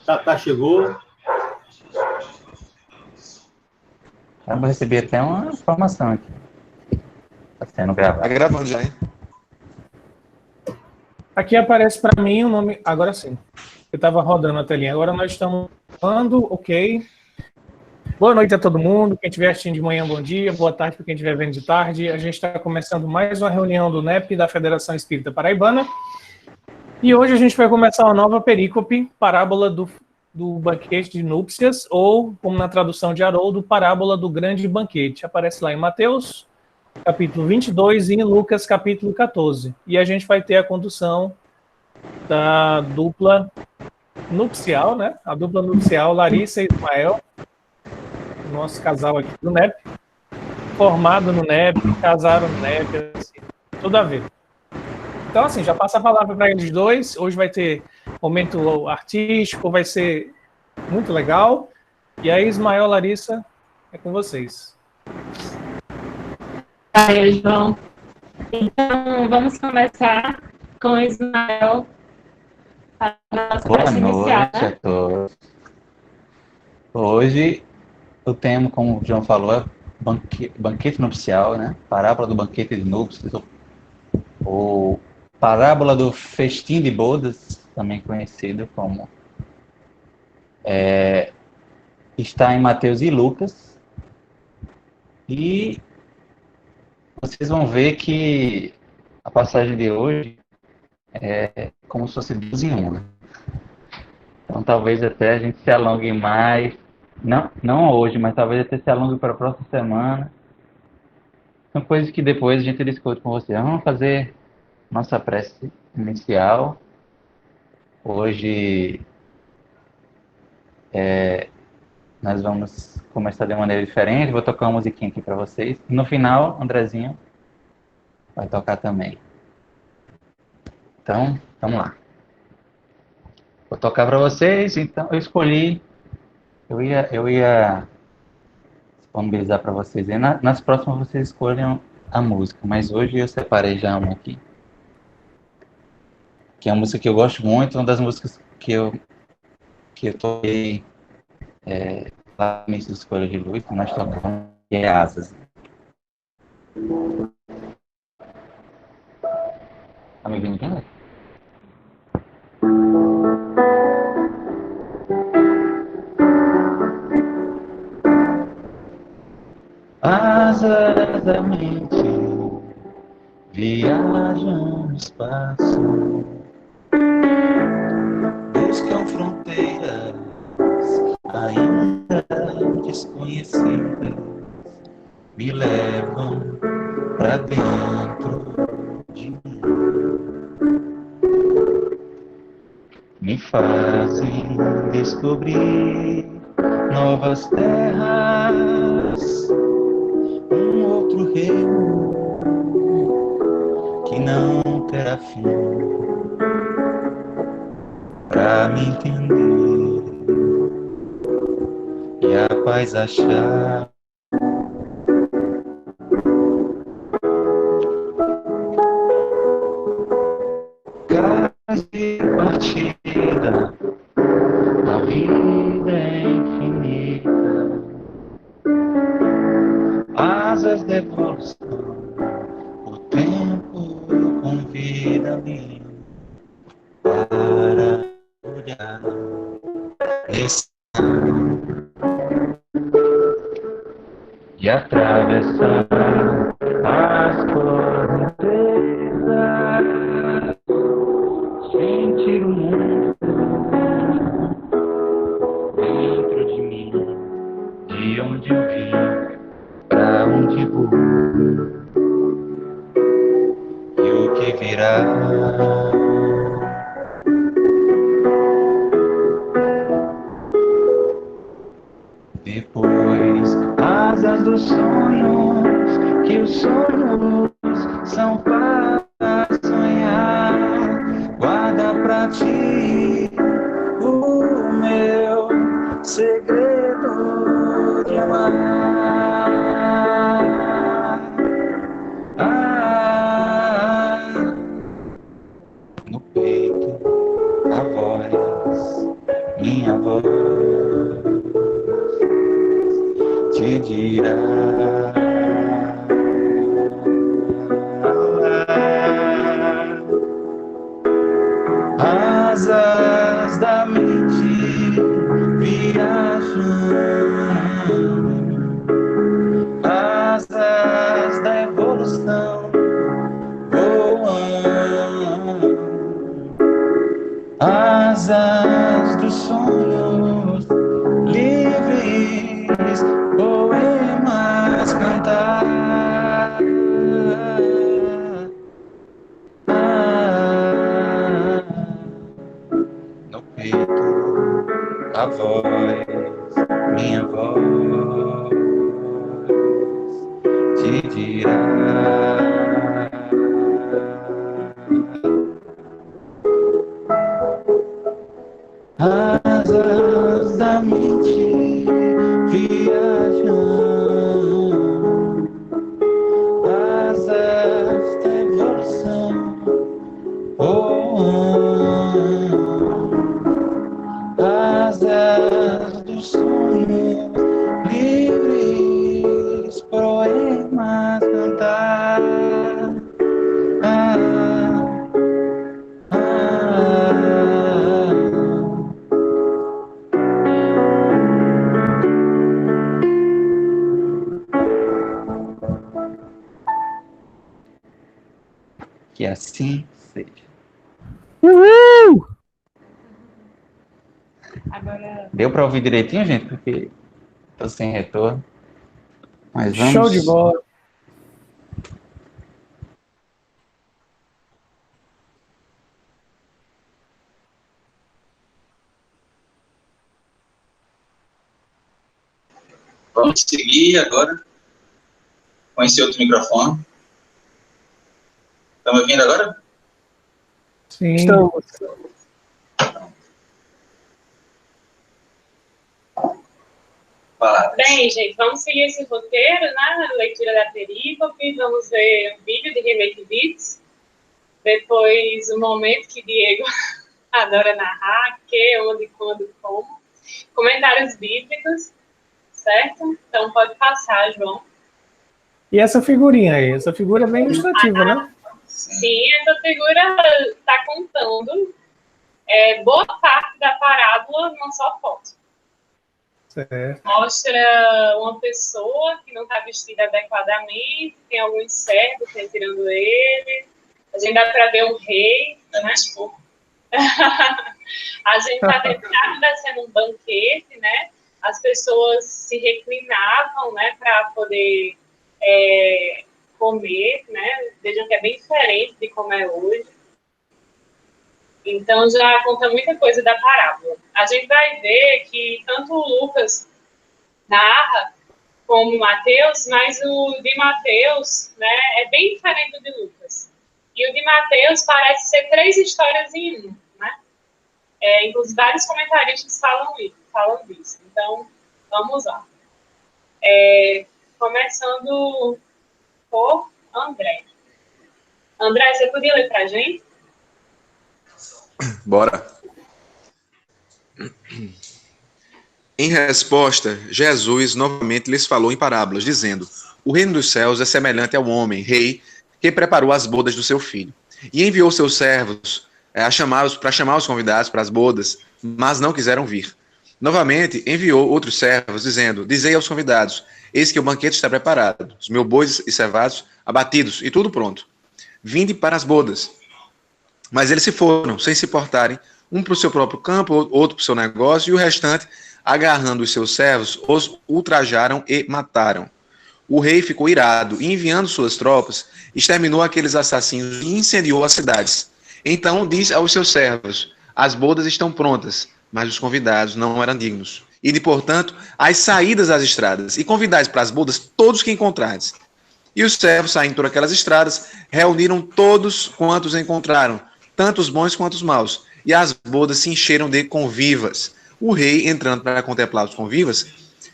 Tatá chegou. Eu recebi até uma informação aqui. Está sendo gravado. Tá gravando já, hein? Aqui aparece para mim o nome. Agora sim. Eu estava rodando a telinha. Agora nós estamos falando, ok. Boa noite a todo mundo. Quem estiver assistindo de manhã, bom dia. Boa tarde para quem estiver vendo de tarde. A gente está começando mais uma reunião do NEP, da Federação Espírita Paraibana. E hoje a gente vai começar uma nova perícope, parábola do banquete de núpcias, ou, como na tradução de Haroldo, parábola do grande banquete. Aparece lá em Mateus, capítulo 22, e em Lucas, capítulo 14. E a gente vai ter a condução da dupla nupcial, né? A dupla nupcial Larissa e Ismael, nosso casal aqui do NEP, formado no NEP, casaram no NEP, assim, tudo a ver. Então, assim, já passa a palavra para eles dois. Hoje vai ter momento artístico, vai ser muito legal. E aí, Ismael, Larissa, é com vocês. Aí, João. Então, vamos começar com o Ismael. Boa noite a todos. Hoje, o tema, como o João falou, é banquete nupcial, né? Parábola do banquete de núpcias, ou parábola do festim de bodas, também conhecido como... está em Mateus e Lucas. E vocês vão ver que a passagem de hoje é como se fosse 2 em 1, né? Então talvez até a gente se alongue mais, não hoje, mas talvez até se alongue para a próxima semana. São coisas que depois a gente discute com vocês. Vamos fazer nossa prece inicial. Hoje nós vamos começar de maneira diferente. Vou tocar uma musiquinha aqui para vocês. E no final, Andrezinho vai tocar também. Então, vamos lá. Vou tocar para vocês. Então, eu escolhi... Eu ia disponibilizar para vocês. E nas próximas vocês escolhem a música. Mas hoje eu separei já uma aqui. Que é uma música que eu gosto muito. Uma das músicas que eu toquei lá no início da Escolha de Luz. Que nós tocamos. Que é Asas. Tá me ouvindo bem? Asas da mente viajam no espaço, buscam fronteiras ainda desconhecidas, me levam pra dentro de mim, me fazem descobrir novas terras, um outro reino que não terá fim, pra me entender e a paz achar. Casa de partida, a vida é infinita, asas de evolução, o tempo convida-me para olhar esse e atravessar as correntezas, sentir o mundo dentro de mim, de onde eu vim, pra onde vou e o que virá. Depois, asas dos sonhos, que os sonhos são para sonhar. Guarda pra ti o meu segredo de amar. No peito, a voz minha voz te dirá. Asas da mente viajam, asas da evolução voam, asas dos sonhos livres, poemas cantar. No peito, a voz, minha voz te dirá. Asas da mente viajam, asas da evolução voam, asas do sonho livres, poemas cantar. Que assim seja. Uhul! Agora, Deu para ouvir direitinho, gente? Porque estou sem retorno. Mas vamos. Show de bola. Vamos seguir agora com esse outro microfone. Estão me ouvindo agora? Sim. Estamos. bem, gente, vamos seguir esse roteiro, né? Leitura da perícope, vamos ver um vídeo de Remake Beats, depois o momento que Diego adora narrar, que, onde, quando, como, comentários bíblicos, certo? Então pode passar, João. E essa figurinha aí? Essa figura é bem ilustrativa, né? Sim, essa figura está contando boa parte da parábola numa só foto. Certo. Mostra uma pessoa que não está vestida adequadamente, tem alguns servos retirando ele, a gente dá para ver um rei, né? A gente está descendo um banquete, né? As pessoas se reclinavam, né, para poder comer, né? Vejam que é bem diferente de como é hoje. Então, já conta muita coisa da parábola. A gente vai ver que tanto o Lucas narra como o Mateus, mas o de Mateus, né, é bem diferente do de Lucas. E o de Mateus parece ser 3 histórias em 1, né? Inclusive, vários comentaristas falam disso. Então, vamos lá. Começando por André. André, você podia ler para a gente? Bora. Em resposta, Jesus novamente lhes falou em parábolas, dizendo: o reino dos céus é semelhante ao homem, rei, que preparou as bodas do seu filho. E enviou seus servos para chamar os convidados para as bodas, mas não quiseram vir. Novamente, enviou outros servos, dizendo: dizei aos convidados: eis que o banquete está preparado, os meus bois e cevados abatidos, e tudo pronto. Vinde para as bodas. Mas eles se foram, sem se importarem, um para o seu próprio campo, outro para o seu negócio, e o restante, agarrando os seus servos, os ultrajaram e mataram. O rei ficou irado, e enviando suas tropas, exterminou aqueles assassinos e incendiou as cidades. Então diz aos seus servos: as bodas estão prontas, mas os convidados não eram dignos. Ide, portanto, às saídas das estradas, e convidais para as bodas todos que encontrardes. E os servos, saindo por aquelas estradas, reuniram todos quantos encontraram, tanto os bons quanto os maus, e as bodas se encheram de convivas. O rei, entrando para contemplar os convivas,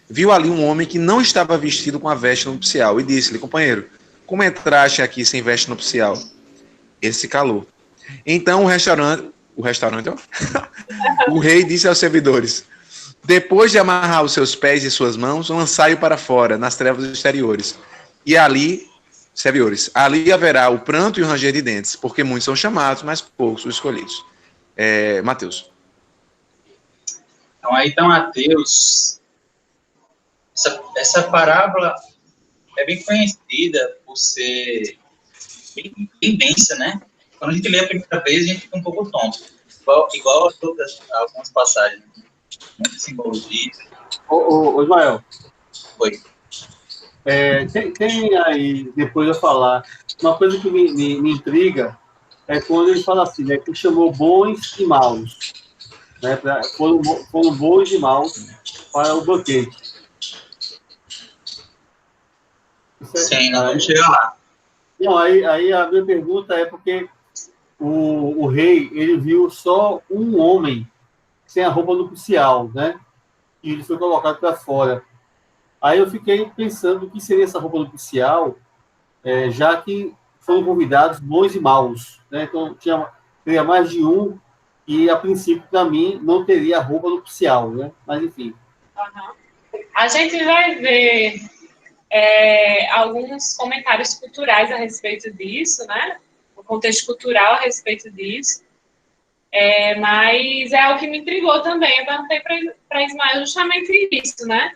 viu ali um homem que não estava vestido com a veste nupcial, e disse-lhe: companheiro, como entraste aqui sem veste nupcial? Ele se calou. Então o o restaurante, ó. O rei disse aos servidores: depois de amarrar os seus pés e suas mãos, lançai-o para fora, nas trevas exteriores. E ali, servidores, ali haverá o pranto e o ranger de dentes, porque muitos são chamados, mas poucos os escolhidos. Mateus. Então, aí está Mateus. Essa parábola é bem conhecida por ser bem densa, né? Quando a gente lê a primeira vez, a gente fica um pouco tonto. Igual a algumas passagens. Muita simbologia. Ô, Ismael. Oi. Tem aí, depois eu falar, uma coisa que me intriga é quando ele fala assim, né, que chamou bons e maus. Né, foram bons e maus para o banquete. Sim, nós vamos chegar lá. Não, aí a minha pergunta é porque o rei, ele viu só um homem sem a roupa nupcial, né? E ele foi colocado para fora. Aí eu fiquei pensando o que seria essa roupa nupcial, já que foram convidados bons e maus, né? Então teria mais de um e, a princípio, para mim, não teria a roupa nupcial, né? Mas, enfim. Uhum. A gente vai ver alguns comentários culturais a respeito disso, né? O contexto cultural a respeito disso. Mas é algo que me intrigou também. Eu perguntei para Ismael justamente isso, né?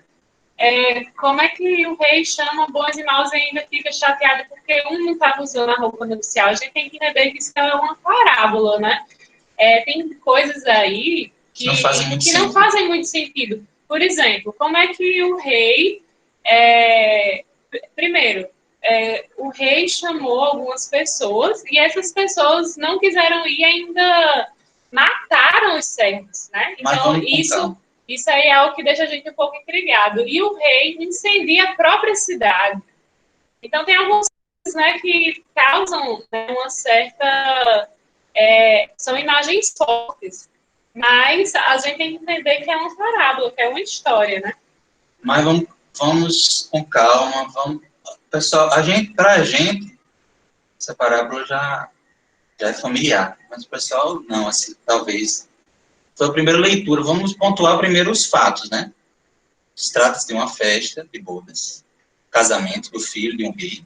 Como é que o rei chama bons e maus e ainda fica chateado porque um não estava usando a roupa nupcial? A gente tem que entender que isso é uma parábola, né? Tem coisas aí que não fazem muito sentido. Por exemplo, como é que o rei... primeiro, o rei chamou algumas pessoas e essas pessoas não quiseram ir e ainda mataram os servos, né? Então, isso aí é algo que deixa a gente um pouco intrigado. E o rei incendia a própria cidade. Então, tem algumas coisas, né, que causam, né, uma certa... são imagens fortes. Mas a gente tem que entender que é uma parábola, que é uma história, né? Mas vamos com calma. Pessoal, pra gente, essa parábola já é familiar. Mas o pessoal, não, assim, talvez... Foi a primeira leitura. Vamos pontuar primeiro os fatos, né? Trata-se de uma festa de bodas, casamento do filho de um rei.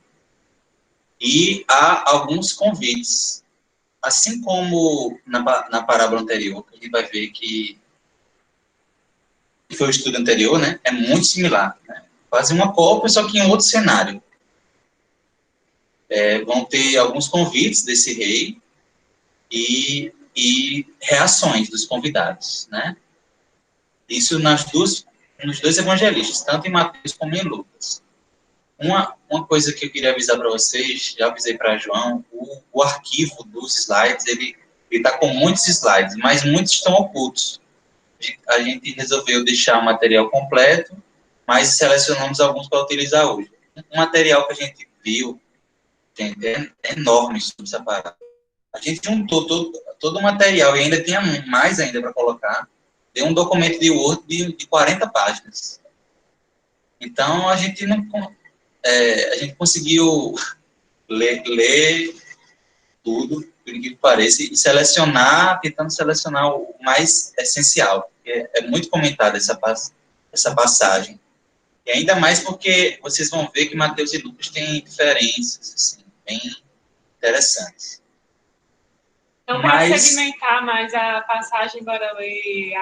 E há alguns convites. Assim como na parábola anterior, que a gente vai ver que foi o estudo anterior, né? É muito similar. Né? Quase uma cópia, só que em outro cenário. Vão ter alguns convites desse rei e reações dos convidados, né? Isso nos dois evangelistas, tanto em Mateus como em Lucas. Uma coisa que eu queria avisar para vocês, já avisei para João, o arquivo dos slides, ele está com muitos slides, mas muitos estão ocultos. A gente resolveu deixar o material completo, mas selecionamos alguns para utilizar hoje. Um material que a gente viu, gente, é enorme sobre essa parada. A gente juntou todo o material e ainda tinha mais ainda para colocar. Tem um documento de Word de 40 páginas. Então, a gente conseguiu ler tudo, por incrível que pareça, e tentando selecionar o mais essencial. É muito comentada essa passagem. E ainda mais porque vocês vão ver que Mateus e Lucas têm diferenças assim, bem interessantes. Então, para segmentar mais a passagem, bora ler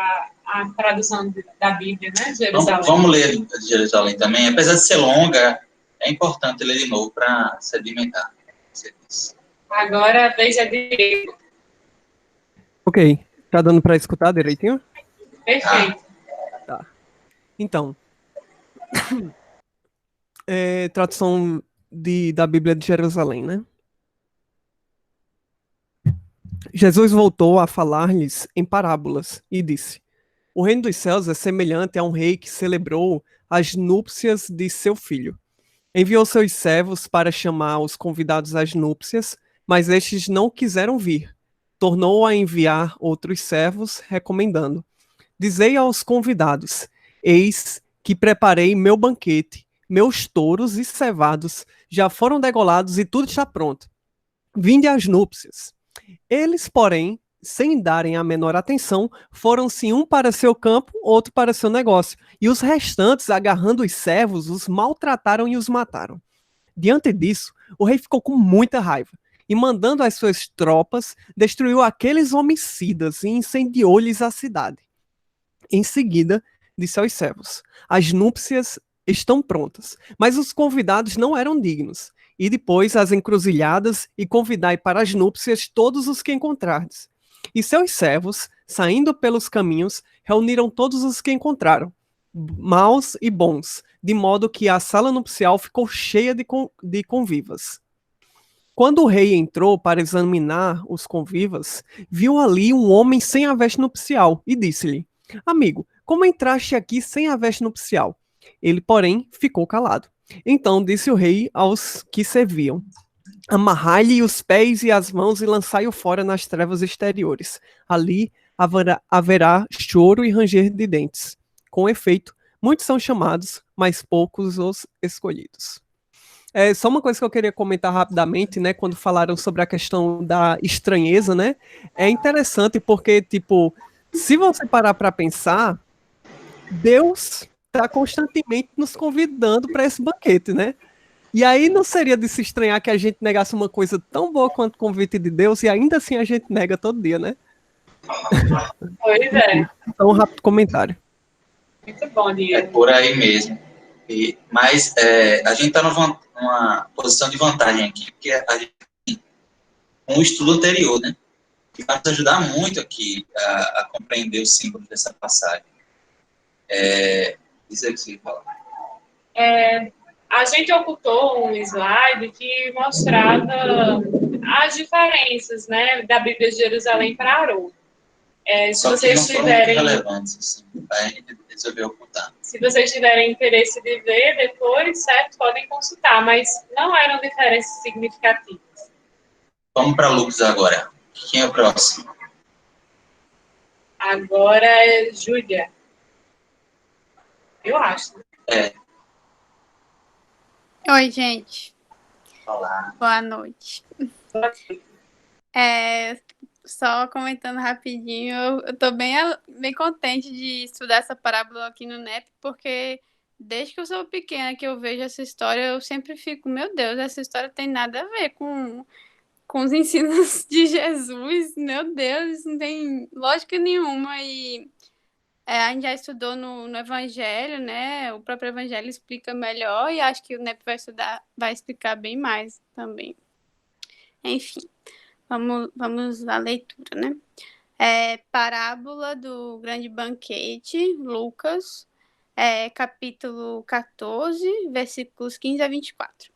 a tradução da Bíblia, né? Jerusalém. Vamos ler de Jerusalém também. Apesar de ser longa, é importante ler de novo para sedimentar. Agora, veja direito. Ok. Tá dando para escutar direitinho? Perfeito. Tá. Então, tradução da Bíblia de Jerusalém, né? Jesus voltou a falar-lhes em parábolas e disse: o reino dos céus é semelhante a um rei que celebrou as núpcias de seu filho. Enviou seus servos para chamar os convidados às núpcias, mas estes não quiseram vir. Tornou a enviar outros servos, recomendando: dizei aos convidados: eis que preparei meu banquete, meus touros e cevados já foram degolados e tudo está pronto. Vinde às núpcias. Eles, porém, sem darem a menor atenção, foram-se um para seu campo, outro para seu negócio. E os restantes, agarrando os servos, os maltrataram e os mataram. Diante disso, o rei ficou com muita raiva e, mandando as suas tropas, destruiu aqueles homicidas e incendiou-lhes a cidade. Em seguida, disse aos servos: as núpcias estão prontas, mas os convidados não eram dignos. E depois as encruzilhadas e convidai para as núpcias todos os que encontrardes. E seus servos, saindo pelos caminhos, reuniram todos os que encontraram, maus e bons, de modo que a sala nupcial ficou cheia de convivas. Quando o rei entrou para examinar os convivas, viu ali um homem sem a veste nupcial e disse-lhe: amigo, como entraste aqui sem a veste nupcial? Ele, porém, ficou calado. Então disse o rei aos que serviam: amarrai-lhe os pés e as mãos e lançai-o fora nas trevas exteriores. Ali haverá choro e ranger de dentes. Com efeito, muitos são chamados, mas poucos os escolhidos. Só uma coisa que eu queria comentar rapidamente, né, quando falaram sobre a questão da estranheza, né, é interessante porque, tipo, se você parar para pensar, Deus está constantemente nos convidando para esse banquete, né? E aí não seria de se estranhar que a gente negasse uma coisa tão boa quanto o convite de Deus e ainda assim a gente nega todo dia, né? Pois é. Então, um rápido comentário. Muito bom, É Diego. por aí mesmo. Mas a gente está numa posição de vantagem aqui, porque a gente tem um estudo anterior, né? Que vai nos ajudar muito aqui a compreender os símbolos dessa passagem. Isso aí que você ia falar. A gente ocultou um slide que mostrava as diferenças, né, da Bíblia de Jerusalém para Haroldo. Se Só que vocês não foram tiverem, muito relevantes, assim. Aí a gente resolveu ocultar. se vocês tiverem interesse de ver depois, certo, podem consultar, mas não eram diferenças significativas. Vamos para Lucas agora. Quem é o próximo? Agora é Júlia. Eu acho. Oi, gente. Olá. Boa noite. Só comentando rapidinho, eu tô bem contente de estudar essa parábola aqui no NEP, porque desde que eu sou pequena que eu vejo essa história, eu sempre fico, meu Deus, essa história tem nada a ver com os ensinos de Jesus, meu Deus, isso não tem lógica nenhuma. E a gente já estudou no Evangelho, né? O próprio Evangelho explica melhor e acho que o NEP vai explicar bem mais também. Enfim, vamos à leitura, né? Parábola do Grande Banquete, Lucas, capítulo 14, versículos 15 a 24.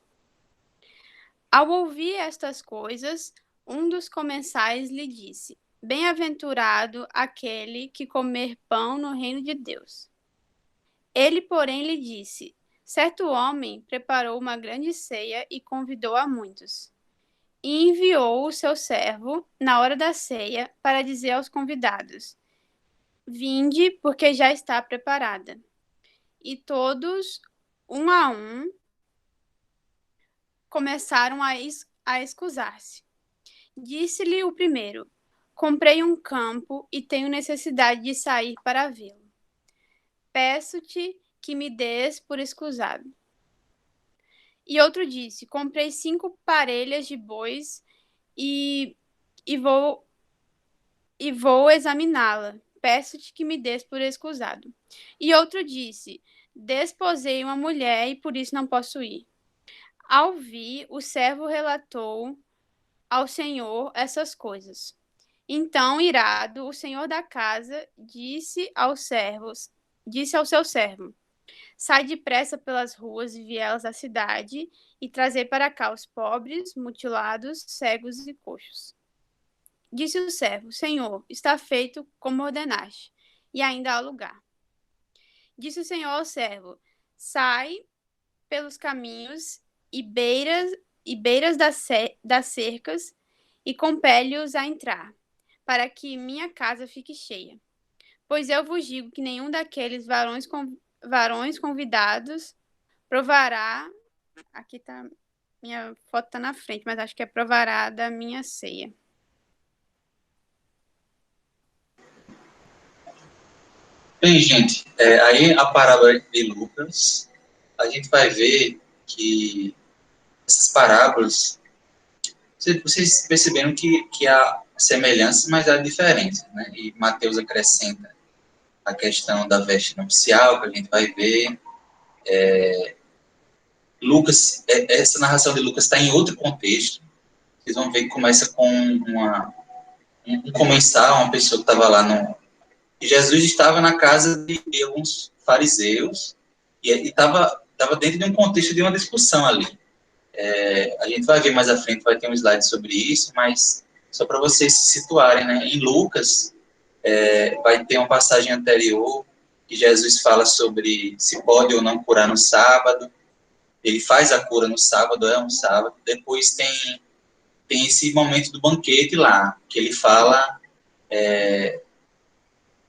Ao ouvir estas coisas, um dos comensais lhe disse: bem-aventurado aquele que comer pão no reino de Deus. Ele, porém, lhe disse: certo homem preparou uma grande ceia e convidou a muitos. E enviou o seu servo, na hora da ceia, para dizer aos convidados: vinde, porque já está preparada. E todos, um a um, começaram a escusar-se. Disse-lhe o primeiro: comprei um campo e tenho necessidade de sair para vê-lo. Peço-te que me des por escusado. E outro disse: comprei 5 parelhas de bois e vou examiná-la. Peço-te que me des por escusado. E outro disse: desposei uma mulher e por isso não posso ir. Ao vir, o servo relatou ao senhor essas coisas. Então, irado, o senhor da casa disse ao seu servo: sai depressa pelas ruas e vielas da cidade e trazei para cá os pobres, mutilados, cegos e coxos. Disse o servo: senhor, está feito como ordenaste, e ainda há lugar. Disse o senhor ao servo: sai pelos caminhos e beiras das cercas e compele-os a entrar, para que minha casa fique cheia. Pois eu vos digo que nenhum daqueles varões convidados provará. Aqui tá. Minha foto tá na frente, mas acho que provará da minha ceia. Bem, gente, aí a parábola de Lucas, a gente vai ver que essas parábolas, vocês perceberam que há semelhanças, mas há diferenças, né? E Mateus acrescenta a questão da veste nupcial, que a gente vai ver. Lucas, essa narração de Lucas está em outro contexto. Vocês vão ver que começa com um comensal, uma pessoa que estava lá no... Jesus estava na casa de alguns fariseus e estava dentro de um contexto de uma discussão ali. A gente vai ver mais à frente, vai ter um slide sobre isso, mas só para vocês se situarem, né? Em Lucas, vai ter uma passagem anterior que Jesus fala sobre se pode ou não curar no sábado. Ele faz a cura no sábado, é um sábado. Depois tem esse momento do banquete lá, que ele fala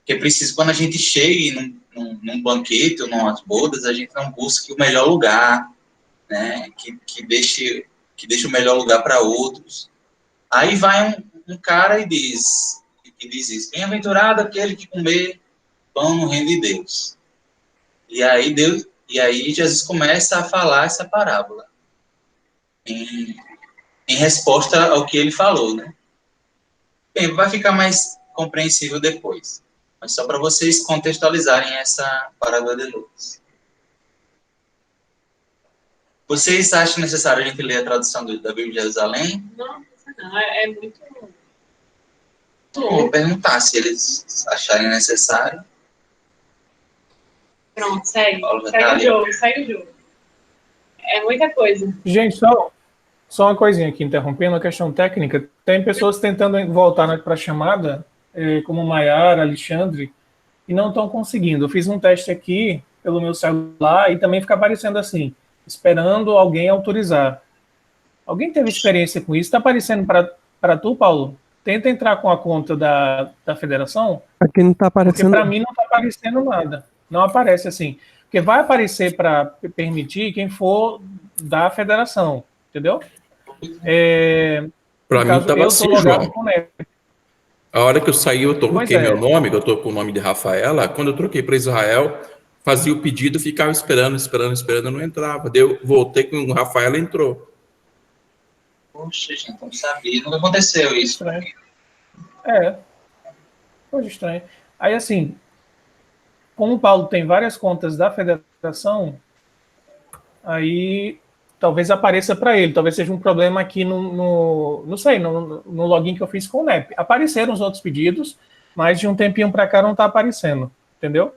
que é preciso, quando a gente chegue num banquete ou numas bodas, a gente não busque o melhor lugar, né? Que deixe o melhor lugar para outros. Aí vai um cara e diz isso: bem-aventurado aquele que comer pão no reino de Deus. E aí Jesus começa a falar essa parábola em resposta ao que ele falou, né? Bem, vai ficar mais compreensível depois, mas só para vocês contextualizarem essa parábola de Lucas. Vocês acham necessário a gente ler a tradução da Bíblia de Jerusalém? Não, é muito... Vou perguntar se eles acharem necessário. Pronto, segue. Paulo, Segue o jogo. É muita coisa. Gente, só uma coisinha aqui, interrompendo, uma questão técnica. Tem pessoas tentando voltar para a chamada, como Maiara, Alexandre, e não estão conseguindo. Eu fiz um teste aqui pelo meu celular e também fica aparecendo assim, esperando alguém autorizar. Alguém teve experiência com isso? Está aparecendo para tu, Paulo? Tenta entrar com a conta da federação. Aqui não está aparecendo. Porque para mim não está aparecendo nada. Não aparece assim. Porque vai aparecer para permitir quem for da federação. Entendeu? Para mim estava assim, João. A hora que eu saí, eu troquei meu nome, que eu estou com o nome de Rafaela. Quando eu troquei para Israel, fazia o pedido, ficava esperando, não entrava. Daí eu voltei com o Rafaela, entrou. Poxa, gente, não sabia. Nunca aconteceu isso. Estranho. Coisa estranha. Aí, assim, como o Paulo tem várias contas da federação, aí talvez apareça para ele. Talvez seja um problema aqui no login que eu fiz com o NEP. Apareceram os outros pedidos, mas de um tempinho para cá não está aparecendo. Entendeu?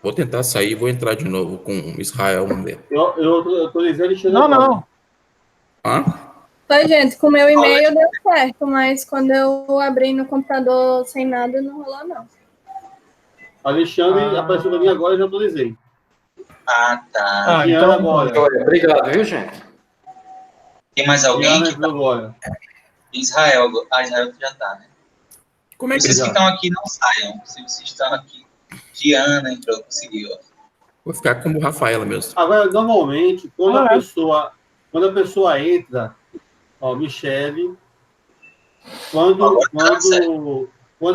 Vou tentar sair e vou entrar de novo com Israel. Vamos ver. Eu tô dizendo que não. Oi, gente, com o meu e-mail deu certo, mas quando eu abri no computador sem nada, não rolou, não. Alexandre apareceu para mim agora e já atualizei. Tá. Então agora. Obrigado, viu, gente? Tem mais alguém? Agora. Israel já tá, né? Como é que vocês que estão aqui não saiam. Se vocês estão aqui, Diana entrou, conseguiu. Vou ficar como Rafaela mesmo. Agora, normalmente, quando a pessoa entra, Michele, quando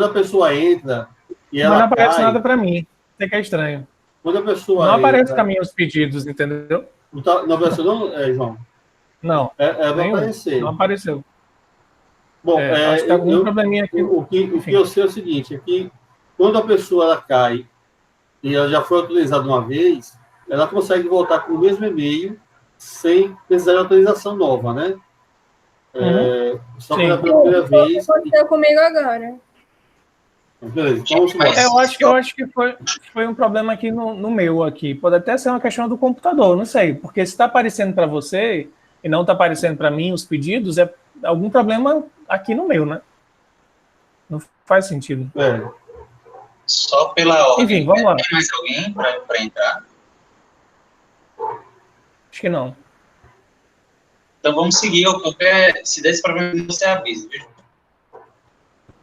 a pessoa entra e ela não aparece cai, nada para mim. Isso que é estranho. Quando a pessoa não aparece para mim os pedidos, entendeu? Não apareceu não, João? Não. Vai aparecer. Não apareceu. Bom, acho que tem algum probleminha aqui. O que eu sei é o seguinte, é que quando a pessoa ela cai e ela já foi autorizada uma vez, ela consegue voltar com o mesmo e-mail sem precisar de autorização nova, né? Só pela primeira vez. Aconteceu comigo agora. Beleza, eu acho que foi um problema aqui no meu aqui. Pode até ser uma questão do computador, não sei. Porque se está aparecendo para você e não está aparecendo para mim os pedidos, é algum problema aqui no meu, né? Não faz sentido. Só pela ordem. Enfim, vamos lá. Tem mais alguém para entrar? Acho que não. Então vamos seguir. Se der esse problema, você avisa, viu?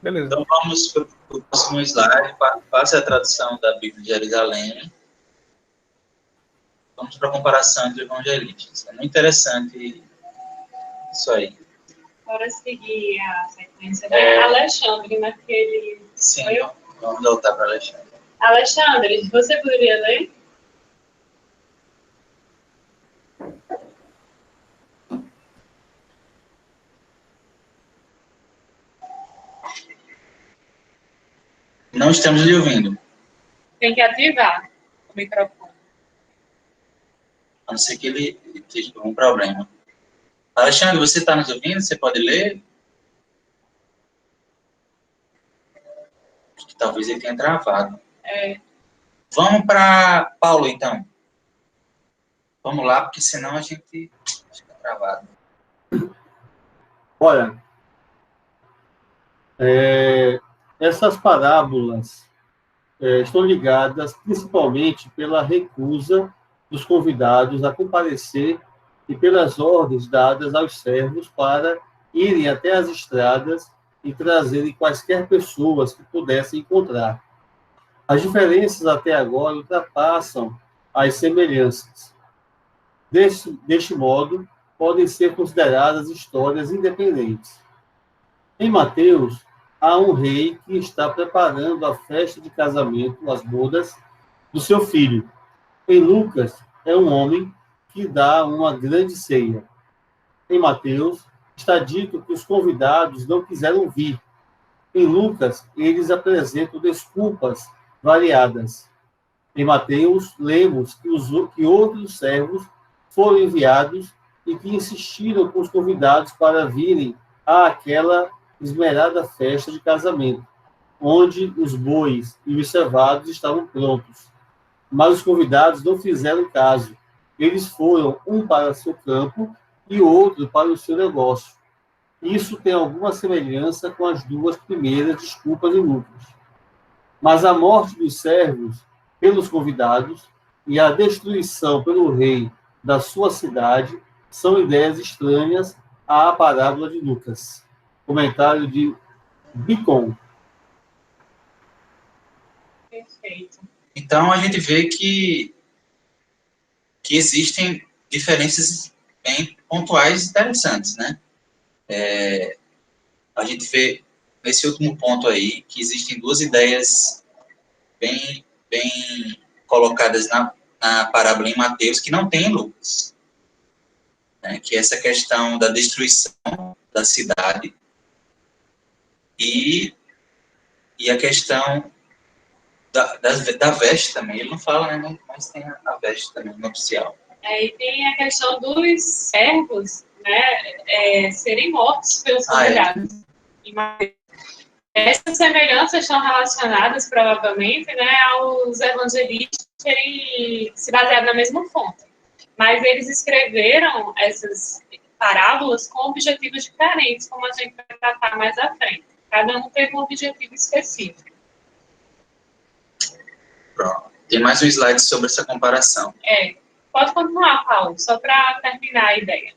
Beleza. Então vamos para o próximo slide. Faça a tradução da Bíblia de Jerusalém. Vamos para a comparação entre evangelistas. É muito interessante isso aí. Bora seguir a sequência. Alexandre, naquele... Sim. Vamos voltar para Alexandre. Alexandre, você poderia ler? Não estamos lhe ouvindo. Tem que ativar o microfone. A não ser que ele esteja com um problema. Alexandre, você está nos ouvindo? Você pode ler? Acho que talvez ele tenha travado. Vamos para Paulo, então. Vamos lá, porque senão a gente fica travado. Olha, essas parábolas estão ligadas principalmente pela recusa dos convidados a comparecer e pelas ordens dadas aos servos para irem até as estradas e trazerem quaisquer pessoas que pudessem encontrar. As diferenças até agora ultrapassam as semelhanças. Deste modo, podem ser consideradas histórias independentes. Em Mateus, há um rei que está preparando a festa de casamento, as bodas, do seu filho. Em Lucas, é um homem que dá uma grande ceia. Em Mateus, está dito que os convidados não quiseram vir. Em Lucas, eles apresentam desculpas variadas. Em Mateus, lemos que outros servos foram enviados e que insistiram com os convidados para virem àquela esmerada festa de casamento, onde os bois e os cevados estavam prontos. Mas os convidados não fizeram caso. Eles foram um para o seu campo e outro para o seu negócio. Isso tem alguma semelhança com as duas primeiras desculpas em Lucas. Mas a morte dos servos pelos convidados e a destruição pelo rei da sua cidade são ideias estranhas à parábola de Lucas. Comentário de Bicon. Perfeito. Então, a gente vê que existem diferenças bem pontuais interessantes, né? A gente vê, nesse último ponto aí, que existem duas ideias bem colocadas na parábola em Mateus, que não tem em Lucas. Né? Que é essa questão da destruição da cidade e a questão da veste também. Ele não fala, né? Mas tem a veste também, nupcial. E tem a questão dos servos, né, serem mortos pelos convidados. Essas semelhanças estão relacionadas, provavelmente, né, aos evangelistas terem se baseado na mesma fonte. Mas eles escreveram essas parábolas com objetivos diferentes, como a gente vai tratar mais à frente. Cada um teve um objetivo específico. Pronto. Tem mais um slide sobre essa comparação. Pode continuar, Paulo, só para terminar a ideia.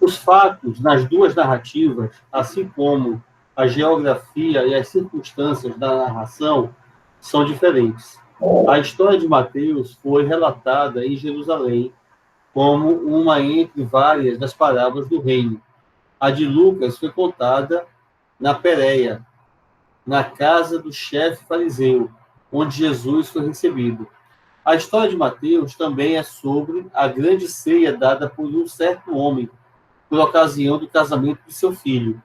Os fatos nas duas narrativas, assim como a geografia e as circunstâncias da narração, são diferentes. A história de Mateus foi relatada em Jerusalém como uma entre várias das parábolas do reino. A de Lucas foi contada na Pérea, na casa do chefe fariseu, onde Jesus foi recebido. A história de Mateus também é sobre a grande ceia dada por um certo homem, por ocasião do casamento de seu filho.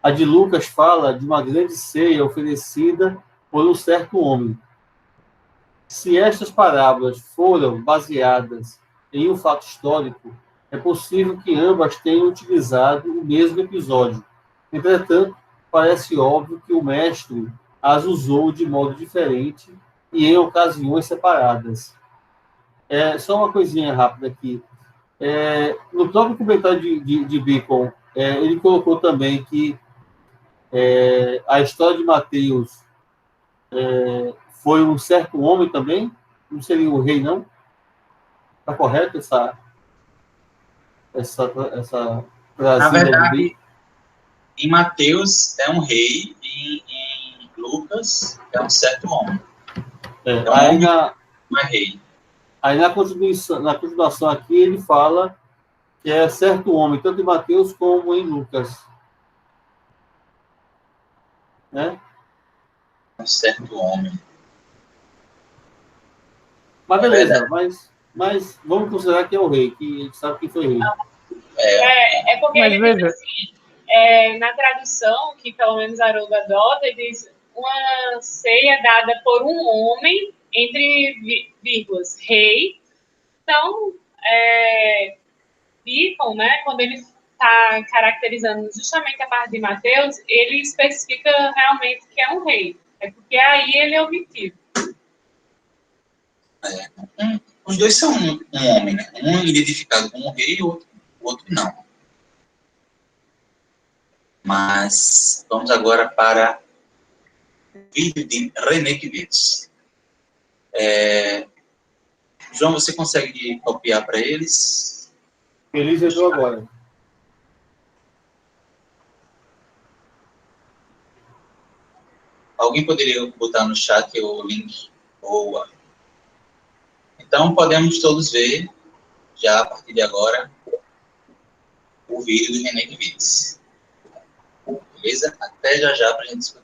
A de Lucas fala de uma grande ceia oferecida por um certo homem. Se estas parábolas foram baseadas em um fato histórico, é possível que ambas tenham utilizado o mesmo episódio. Entretanto, parece óbvio que o mestre as usou de modo diferente e em ocasiões separadas. Só uma coisinha rápida aqui. No próprio comentário de Bacon, ele colocou também que a história de Mateus foi um certo homem também, não seria o rei, não? Está correto essa Na verdade, em Mateus é um rei e em Lucas é um certo homem. Não é rei. Aí na continuação aqui ele fala que é certo homem, tanto em Mateus como em Lucas. né? Um certo homem. Mas beleza, mas vamos considerar que é o rei, que a gente sabe quem foi o rei. É porque Mas ele diz veja, assim, na tradução, que pelo menos Haroldo adota, ele diz uma ceia dada por um homem, entre vírgulas, rei. Então, Bacon, né, quando ele está caracterizando justamente a parte de Mateus, ele especifica realmente que é um rei. É porque aí ele é omitido. Os dois são um homem, né? Um identificado como rei e o outro não. Mas vamos agora para o vídeo de René Kivitz. João, você consegue copiar para eles? Feliz entrou agora. Alguém poderia botar no chat o link? Então, podemos todos ver, já a partir de agora, o vídeo do René Kivitz. Beleza? Até já para a gente discutir.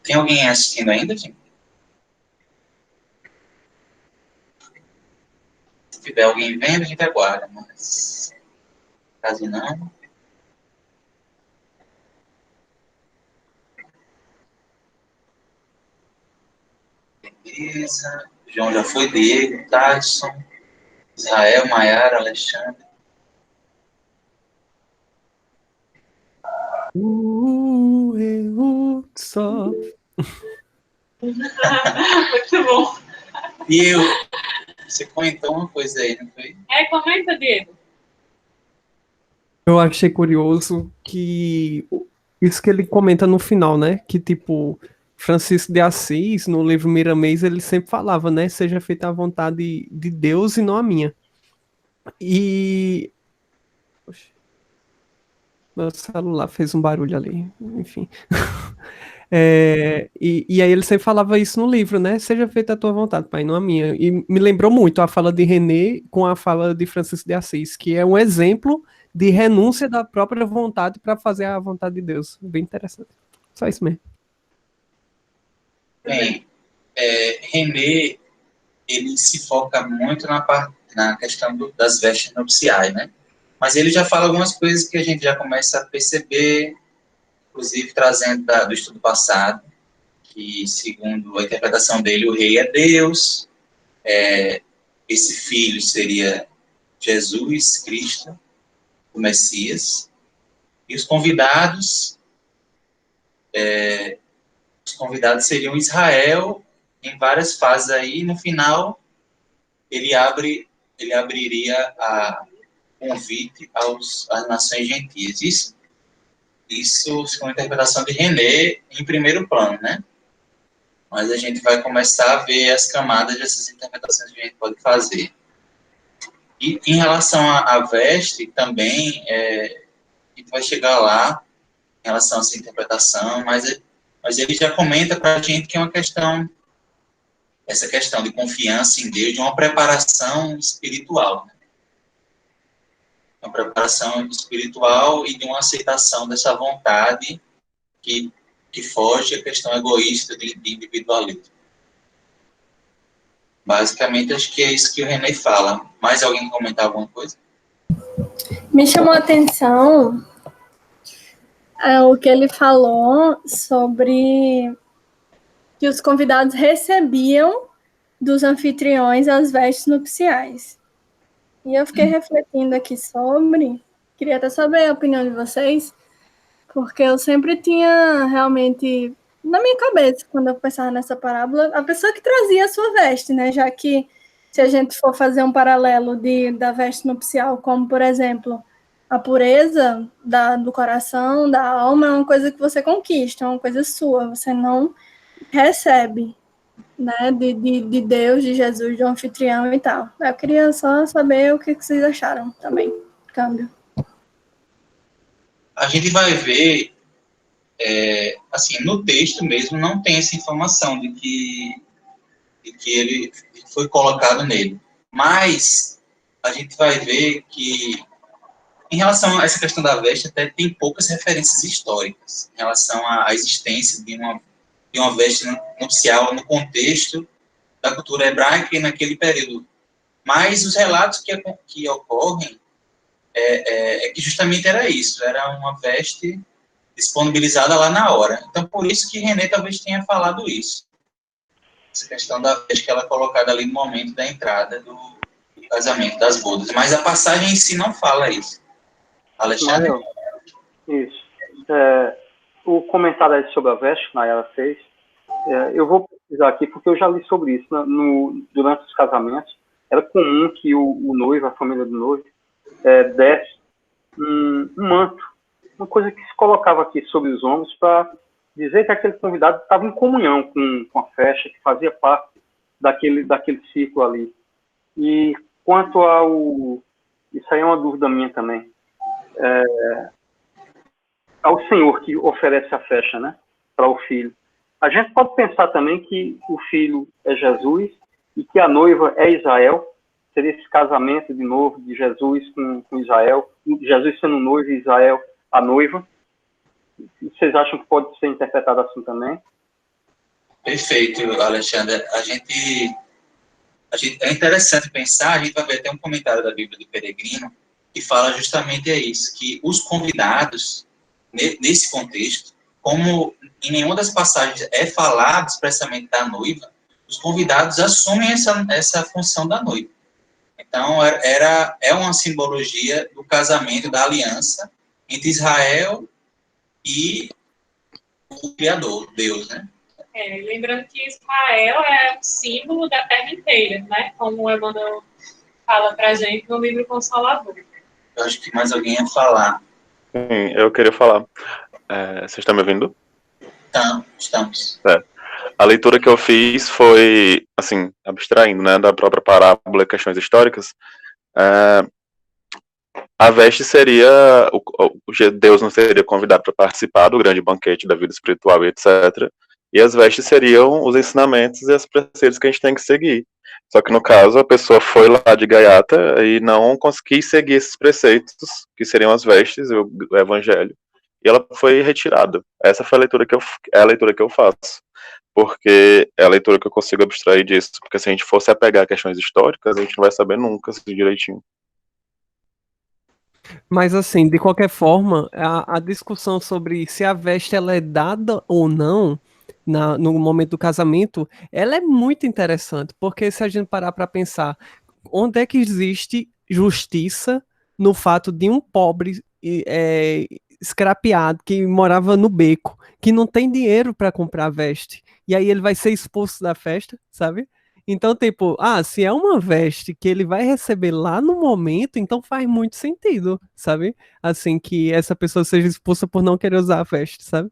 Tem alguém assistindo ainda, gente? Se tiver alguém vendo, a gente aguarda, mas caso não... Beleza. João já foi, Diego, Tyson, Israel, Maiara, Alexandre. Só. Muito bom. E você comentou uma coisa aí, não foi? Comenta, Diego. Eu achei curioso que isso que ele comenta no final, né? Que tipo, Francisco de Assis, no livro Miramês, ele sempre falava, né? Seja feita a vontade de Deus e não a minha. E meu celular fez um barulho ali, enfim. E aí ele sempre falava isso no livro, né? Seja feita a tua vontade, pai, não a minha. E me lembrou muito a fala de René com a fala de Francisco de Assis, que é um exemplo de renúncia da própria vontade para fazer a vontade de Deus. Bem interessante. Só isso mesmo. Bem, René, ele se foca muito na questão das vestes nupciais, né? Mas ele já fala algumas coisas que a gente já começa a perceber, inclusive trazendo do estudo passado, que, segundo a interpretação dele, o rei é Deus, esse filho seria Jesus Cristo, o Messias, e os convidados seriam Israel, em várias fases aí, e no final ele abriria a convite às nações gentias. Isso com a interpretação de René em primeiro plano, né? Mas a gente vai começar a ver as camadas dessas interpretações que a gente pode fazer. E em relação à veste, também, a gente vai chegar lá, em relação a essa interpretação, mas ele já comenta para a gente que é essa questão de confiança em Deus, de uma preparação espiritual, né? Uma preparação espiritual e de uma aceitação dessa vontade que foge à questão egoísta de individualismo. Basicamente, acho que é isso que o René fala. Mais alguém comentar alguma coisa? Me chamou a atenção o que ele falou sobre que os convidados recebiam dos anfitriões as vestes nupciais. E eu fiquei refletindo aqui queria até saber a opinião de vocês, porque eu sempre tinha realmente, na minha cabeça, quando eu pensava nessa parábola, a pessoa que trazia a sua veste, né? Já que, se a gente for fazer um paralelo da veste nupcial, como, por exemplo, a pureza do coração, da alma, é uma coisa que você conquista, é uma coisa sua, você não recebe, né, de Deus, de Jesus, do anfitrião e tal. Eu queria só saber o que vocês acharam também. Câmbio. A gente vai ver, assim, no texto mesmo não tem essa informação de que ele foi colocado nele. Mas a gente vai ver que, em relação a essa questão da veste, até tem poucas referências históricas em relação à existência de uma veste nupcial no contexto da cultura hebraica e naquele período. Mas os relatos que ocorrem é que justamente era isso, era uma veste disponibilizada lá na hora. Então, por isso que René talvez tenha falado isso. Essa questão da veste que ela é colocada ali no momento da entrada do casamento, das bodas. Mas a passagem em si não fala isso. Alexandre? Isso. O comentário aí sobre a veste que Nayara fez, eu vou pesquisar aqui porque eu já li sobre isso. Durante os casamentos, era comum que o noivo, a família do noivo, desse um manto, uma coisa que se colocava aqui sobre os ombros para dizer que aquele convidado estava em comunhão com a festa, que fazia parte daquele ciclo ali. E quanto isso aí é uma dúvida minha também, ao Senhor que oferece a festa, né, para o filho. A gente pode pensar também que o filho é Jesus e que a noiva é Israel. Seria esse casamento de novo de Jesus com Israel, Jesus sendo noivo e Israel a noiva. Vocês acham que pode ser interpretado assim também? Perfeito, Alexandre. É interessante pensar, a gente vai ver até um comentário da Bíblia do Peregrino, que fala justamente isso, que os convidados, nesse contexto, como em nenhuma das passagens é falado expressamente da noiva, os convidados assumem essa função da noiva. Então, é uma simbologia do casamento, da aliança entre Israel e o Criador, Deus, né? Lembrando que Israel é um símbolo da terra inteira, né? Como o Emmanuel fala pra gente no livro Consolador. Eu acho que mais alguém ia falar. Sim, eu queria falar. Vocês estão me ouvindo? Estamos. A leitura que eu fiz foi, assim, abstraindo, né, da própria parábola e questões históricas. A veste seria, Deus não seria convidado para participar do grande banquete da vida espiritual e etc. E as vestes seriam os ensinamentos e as preceitos que a gente tem que seguir. Só que no caso a pessoa foi lá de gaiata e não quis seguir esses preceitos, que seriam as vestes, o evangelho. E ela foi retirada. Essa foi a leitura que eu faço. Porque é a leitura que eu consigo abstrair disso. Porque se a gente fosse apegar a questões históricas, a gente não vai saber nunca assim, direitinho. Mas assim, de qualquer forma, a discussão sobre se a veste ela é dada ou não no momento do casamento, ela é muito interessante, porque se a gente parar para pensar, onde é que existe justiça no fato de um pobre escrapeado que morava no beco, que não tem dinheiro para comprar veste, e aí ele vai ser expulso da festa, sabe? Então, tipo, se é uma veste que ele vai receber lá no momento, então faz muito sentido, sabe? Assim, que essa pessoa seja expulsa por não querer usar a veste, sabe?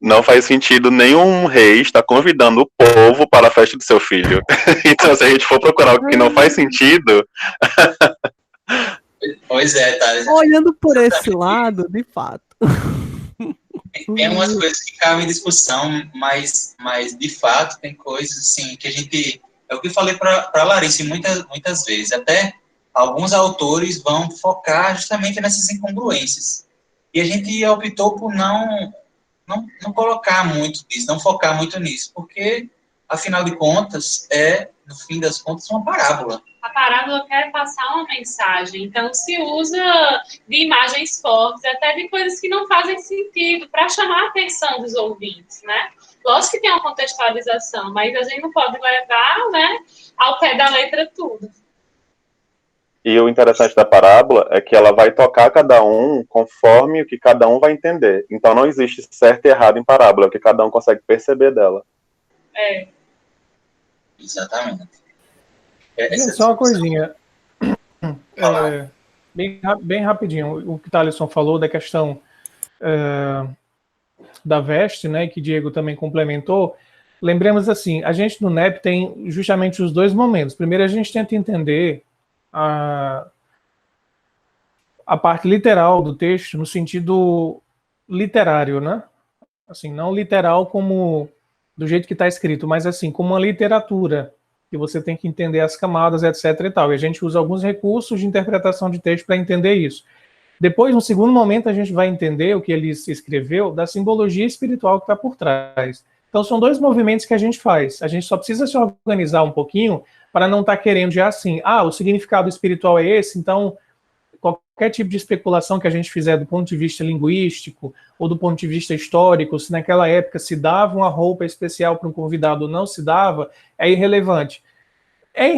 Não faz sentido nenhum rei estar convidando o povo para a festa do seu filho. Então, se a gente for procurar o que não faz sentido... Pois é, Thales. Olhando por esse lado, de fato. Tem umas coisas que cabem em discussão, mas de fato tem coisas assim que a gente... É o que eu falei para Larissa muitas vezes. Até alguns autores vão focar justamente nessas incongruências. E a gente optou por não colocar muito nisso, não focar muito nisso, porque, afinal de contas, no fim das contas, uma parábola. A parábola quer passar uma mensagem, então se usa de imagens fortes, até de coisas que não fazem sentido, para chamar a atenção dos ouvintes, né? Lógico que tem uma contextualização, mas a gente não pode levar, né, ao pé da letra tudo. E o interessante da parábola é que ela vai tocar cada um conforme o que cada um vai entender. Então não existe certo e errado em parábola, é o que cada um consegue perceber dela. Exatamente. Só uma coisinha. Bem rapidinho. O que o Thaleson falou da questão da veste, né, que Diego também complementou. Lembremos assim, a gente no NEP tem justamente os dois momentos. Primeiro a gente tenta entender a parte literal do texto no sentido literário, né? Assim, não literal como do jeito que está escrito, mas assim, como uma literatura, que você tem que entender as camadas, etc. e tal. E a gente usa alguns recursos de interpretação de texto para entender isso. Depois, no segundo momento, a gente vai entender o que ele escreveu da simbologia espiritual que está por trás. Então, são dois movimentos que a gente faz. A gente só precisa se organizar um pouquinho para não estar querendo já assim, o significado espiritual é esse, então qualquer tipo de especulação que a gente fizer do ponto de vista linguístico ou do ponto de vista histórico, se naquela época se dava uma roupa especial para um convidado ou não se dava, é irrelevante. É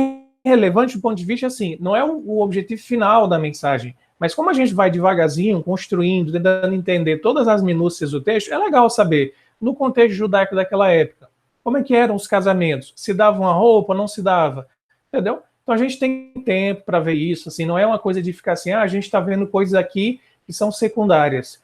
irrelevante do ponto de vista, assim, não é o objetivo final da mensagem, mas como a gente vai devagarzinho, construindo, tentando entender todas as minúcias do texto, é legal saber, no contexto judaico daquela época, como é que eram os casamentos? Se dava uma roupa, não se dava? Entendeu? Então a gente tem tempo para ver isso, assim, não é uma coisa de ficar assim, a gente está vendo coisas aqui que são secundárias.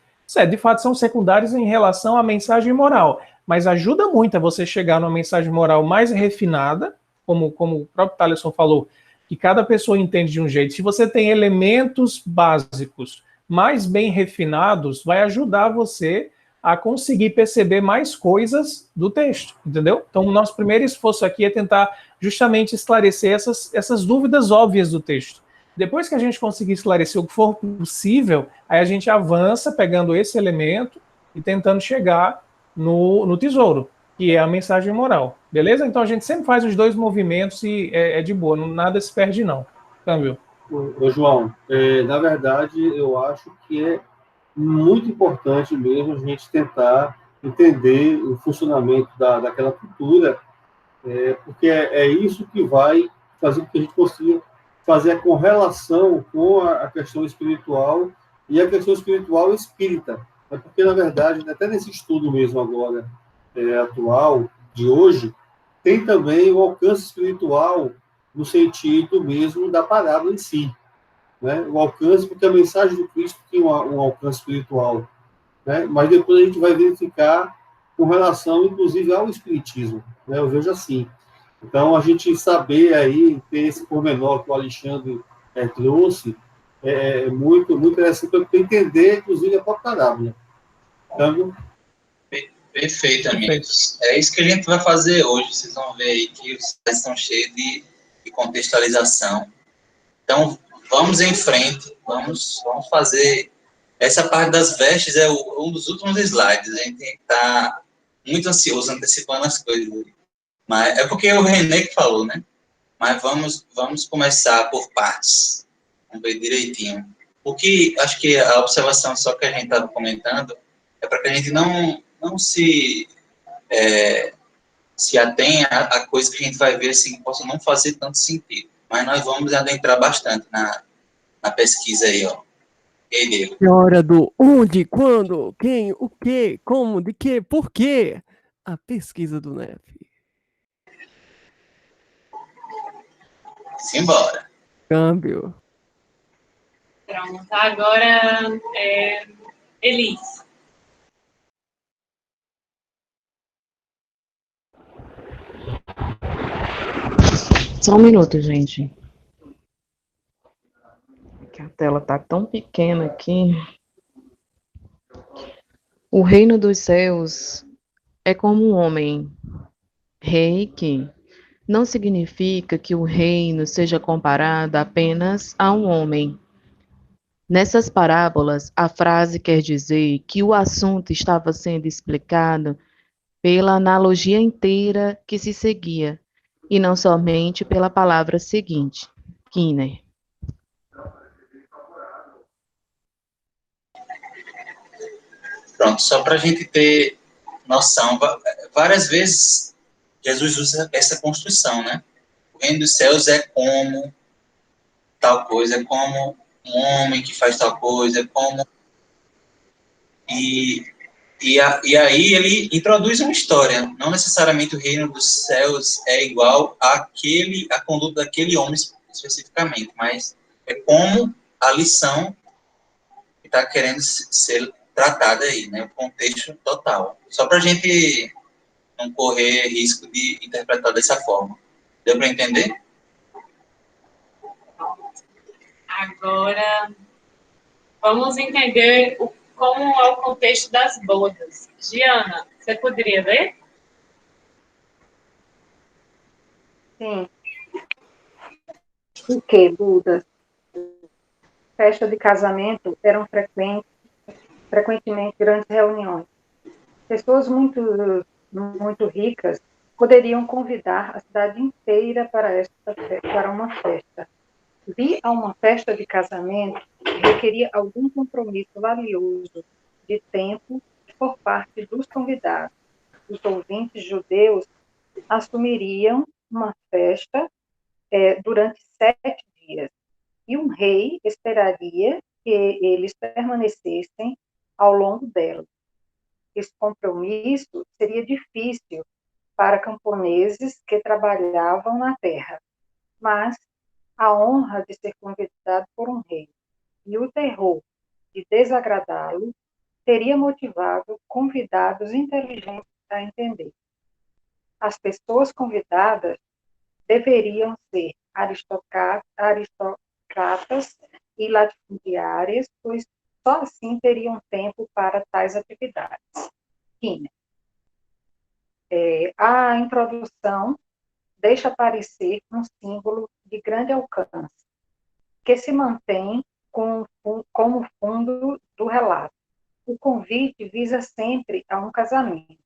De fato são secundárias em relação à mensagem moral, mas ajuda muito a você chegar numa mensagem moral mais refinada, como o próprio Thaleson falou, que cada pessoa entende de um jeito. Se você tem elementos básicos mais bem refinados, vai ajudar você a conseguir perceber mais coisas do texto, entendeu? Então, o nosso primeiro esforço aqui é tentar justamente esclarecer essas dúvidas óbvias do texto. Depois que a gente conseguir esclarecer o que for possível, aí a gente avança pegando esse elemento e tentando chegar no tesouro. que é a mensagem moral. Beleza? Então a gente sempre faz os dois movimentos e é de boa, nada se perde não. Câmbio. Ô, João, na verdade, eu acho que é muito importante mesmo a gente tentar entender o funcionamento daquela cultura, porque é isso que vai fazer com que a gente consiga fazer a correlação com a questão espiritual e a questão espiritual espírita. Porque, na verdade, até nesse estudo mesmo agora, atual, de hoje, tem também o alcance espiritual no sentido mesmo da parábola em si, né? O alcance, porque a mensagem do Cristo tem um alcance espiritual, né? Mas depois a gente vai verificar com relação, inclusive, ao espiritismo, né? Eu vejo assim. Então, a gente saber aí, ter esse pormenor que o Alexandre trouxe, muito, muito interessante para entender, inclusive, a própria parábola. Então, Perfeito, amigos. É isso que a gente vai fazer hoje. Vocês vão ver aí que os slides estão cheios de contextualização. Então, vamos em frente. Vamos fazer... Essa parte das vestes é um dos últimos slides. A gente está muito ansioso, antecipando as coisas. Mas é porque o René que falou, né? Mas vamos começar por partes. Vamos ver direitinho. O que, acho que a observação só que a gente estava comentando é para que a gente não se atenha a coisa que a gente vai ver assim, que possa não fazer tanto sentido. Mas nós vamos adentrar bastante na pesquisa aí, ó. E aí, Diego? É hora do onde, quando, quem, o que, como, de que, por quê. A pesquisa do NEP. Simbora. Câmbio. Pronto, agora Elis. Só um minuto, gente. Que a tela tá tão pequena aqui. O reino dos céus é como um homem. Rei que não significa que o reino seja comparado apenas a um homem. Nessas parábolas, a frase quer dizer que o assunto estava sendo explicado pela analogia inteira que se seguia, e não somente pela palavra seguinte, Kiner. Pronto, só para a gente ter noção, várias vezes Jesus usa essa construção, né? O reino dos céus é como tal coisa, é como um homem que faz tal coisa, é como... E aí ele introduz uma história. Não necessariamente o reino dos céus é igual à conduta daquele homem especificamente, mas é como a lição que está querendo ser tratada aí, né? O contexto total. Só para a gente não correr risco de interpretar dessa forma. Deu para entender? Agora, vamos entender como é o contexto das bodas. Giana, você poderia ler? Sim. O que, Buda? Festa de casamento eram frequentemente grandes reuniões. Pessoas muito ricas poderiam convidar a cidade inteira para uma festa. Ir a uma festa de casamento requeria algum compromisso valioso de tempo por parte dos convidados. Os ouvintes judeus assumiriam uma festa durante 7 dias, e um rei esperaria que eles permanecessem ao longo dela. Esse compromisso seria difícil para camponeses que trabalhavam na terra, mas a honra de ser convidado por um rei e o terror de desagradá-lo teria motivado convidados inteligentes a entender. As pessoas convidadas deveriam ser aristocratas e latifundiárias, pois só assim teriam tempo para tais atividades. A introdução deixa aparecer um símbolo de grande alcance, que se mantém como fundo do relato. O convite visa sempre a um casamento.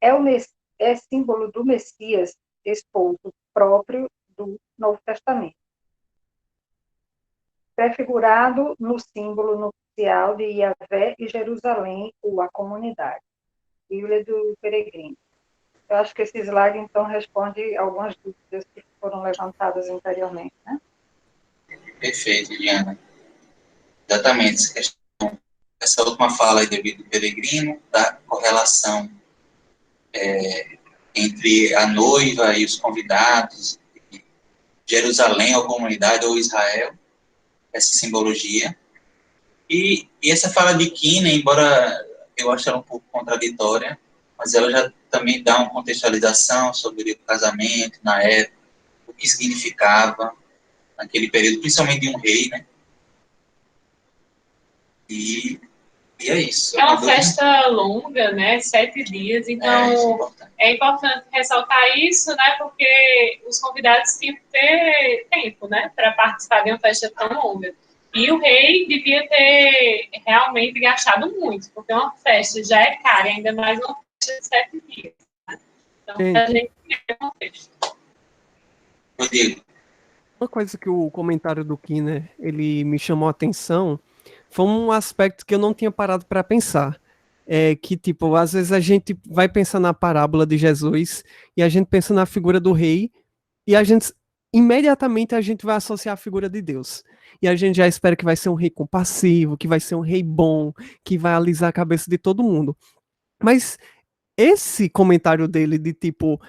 é símbolo do Messias, esposo próprio do Novo Testamento, prefigurado no símbolo nupcial de Yahvé e Jerusalém, ou a comunidade. Bíblia do Peregrino. Eu acho que esse slide, então, responde algumas dúvidas que foram levantadas anteriormente, né? Perfeito, Diana. Exatamente. Essa última fala aí do Peregrino, da correlação entre a noiva e os convidados, Jerusalém ou comunidade, ou Israel, essa simbologia. E essa fala de Kina, embora eu ache ela um pouco contraditória, mas ela já também dá uma contextualização sobre o casamento na época, o que significava naquele período, principalmente de um rei, né? E é isso. É uma festa longa, né? 7 dias, então é importante ressaltar isso, né? Porque os convidados tinham que ter tempo, né? Para participar de uma festa tão longa. E o rei devia ter realmente gastado muito, porque uma festa já é cara, ainda mais uma festa de 7 dias. Né? Então, a gente tem um contexto. Uma coisa que o comentário do Kiner, ele me chamou a atenção, foi um aspecto que eu não tinha parado para pensar. É que, tipo, às vezes a gente vai pensar na parábola de Jesus e a gente pensa na figura do rei e imediatamente a gente vai associar a figura de Deus. E a gente já espera que vai ser um rei compassivo, que vai ser um rei bom, que vai alisar a cabeça de todo mundo. Mas esse comentário dele de tipo,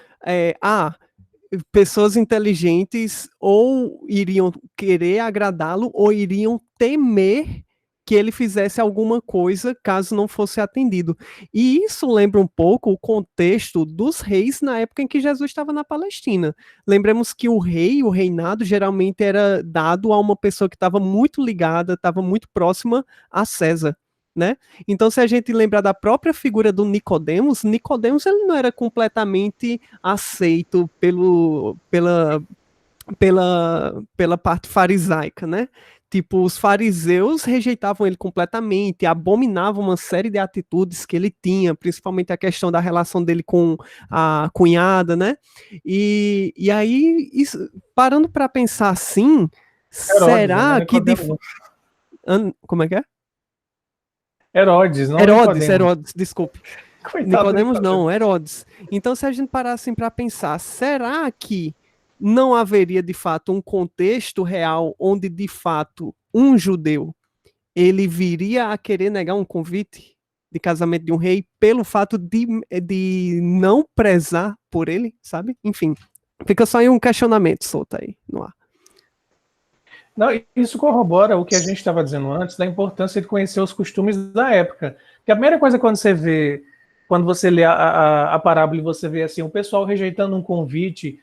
pessoas inteligentes ou iriam querer agradá-lo ou iriam temer que ele fizesse alguma coisa caso não fosse atendido. E isso lembra um pouco o contexto dos reis na época em que Jesus estava na Palestina. Lembremos que o reinado, geralmente era dado a uma pessoa que estava muito ligada, estava muito próxima a César. Né? Então, se a gente lembrar da própria figura do Nicodemos ele não era completamente aceito pela parte farisaica, né? Tipo, os fariseus rejeitavam ele completamente, abominavam uma série de atitudes que ele tinha, principalmente a questão da relação dele com a cunhada, né? E aí, parando para pensar assim, Herodes, será né? que... Como é que é? Herodes, não Herodes, desculpe. Coitado Nicodemos não, Herodes. Então, se a gente parar assim para pensar, será que não haveria de fato um contexto real onde de fato um judeu ele viria a querer negar um convite de casamento de um rei pelo fato de não prezar por ele, sabe? Enfim, fica só aí um questionamento solto aí no ar. Não, isso corrobora o que a gente estava dizendo antes, da importância de conhecer os costumes da época. Porque a primeira coisa quando você lê a parábola e você vê assim, o pessoal rejeitando um convite,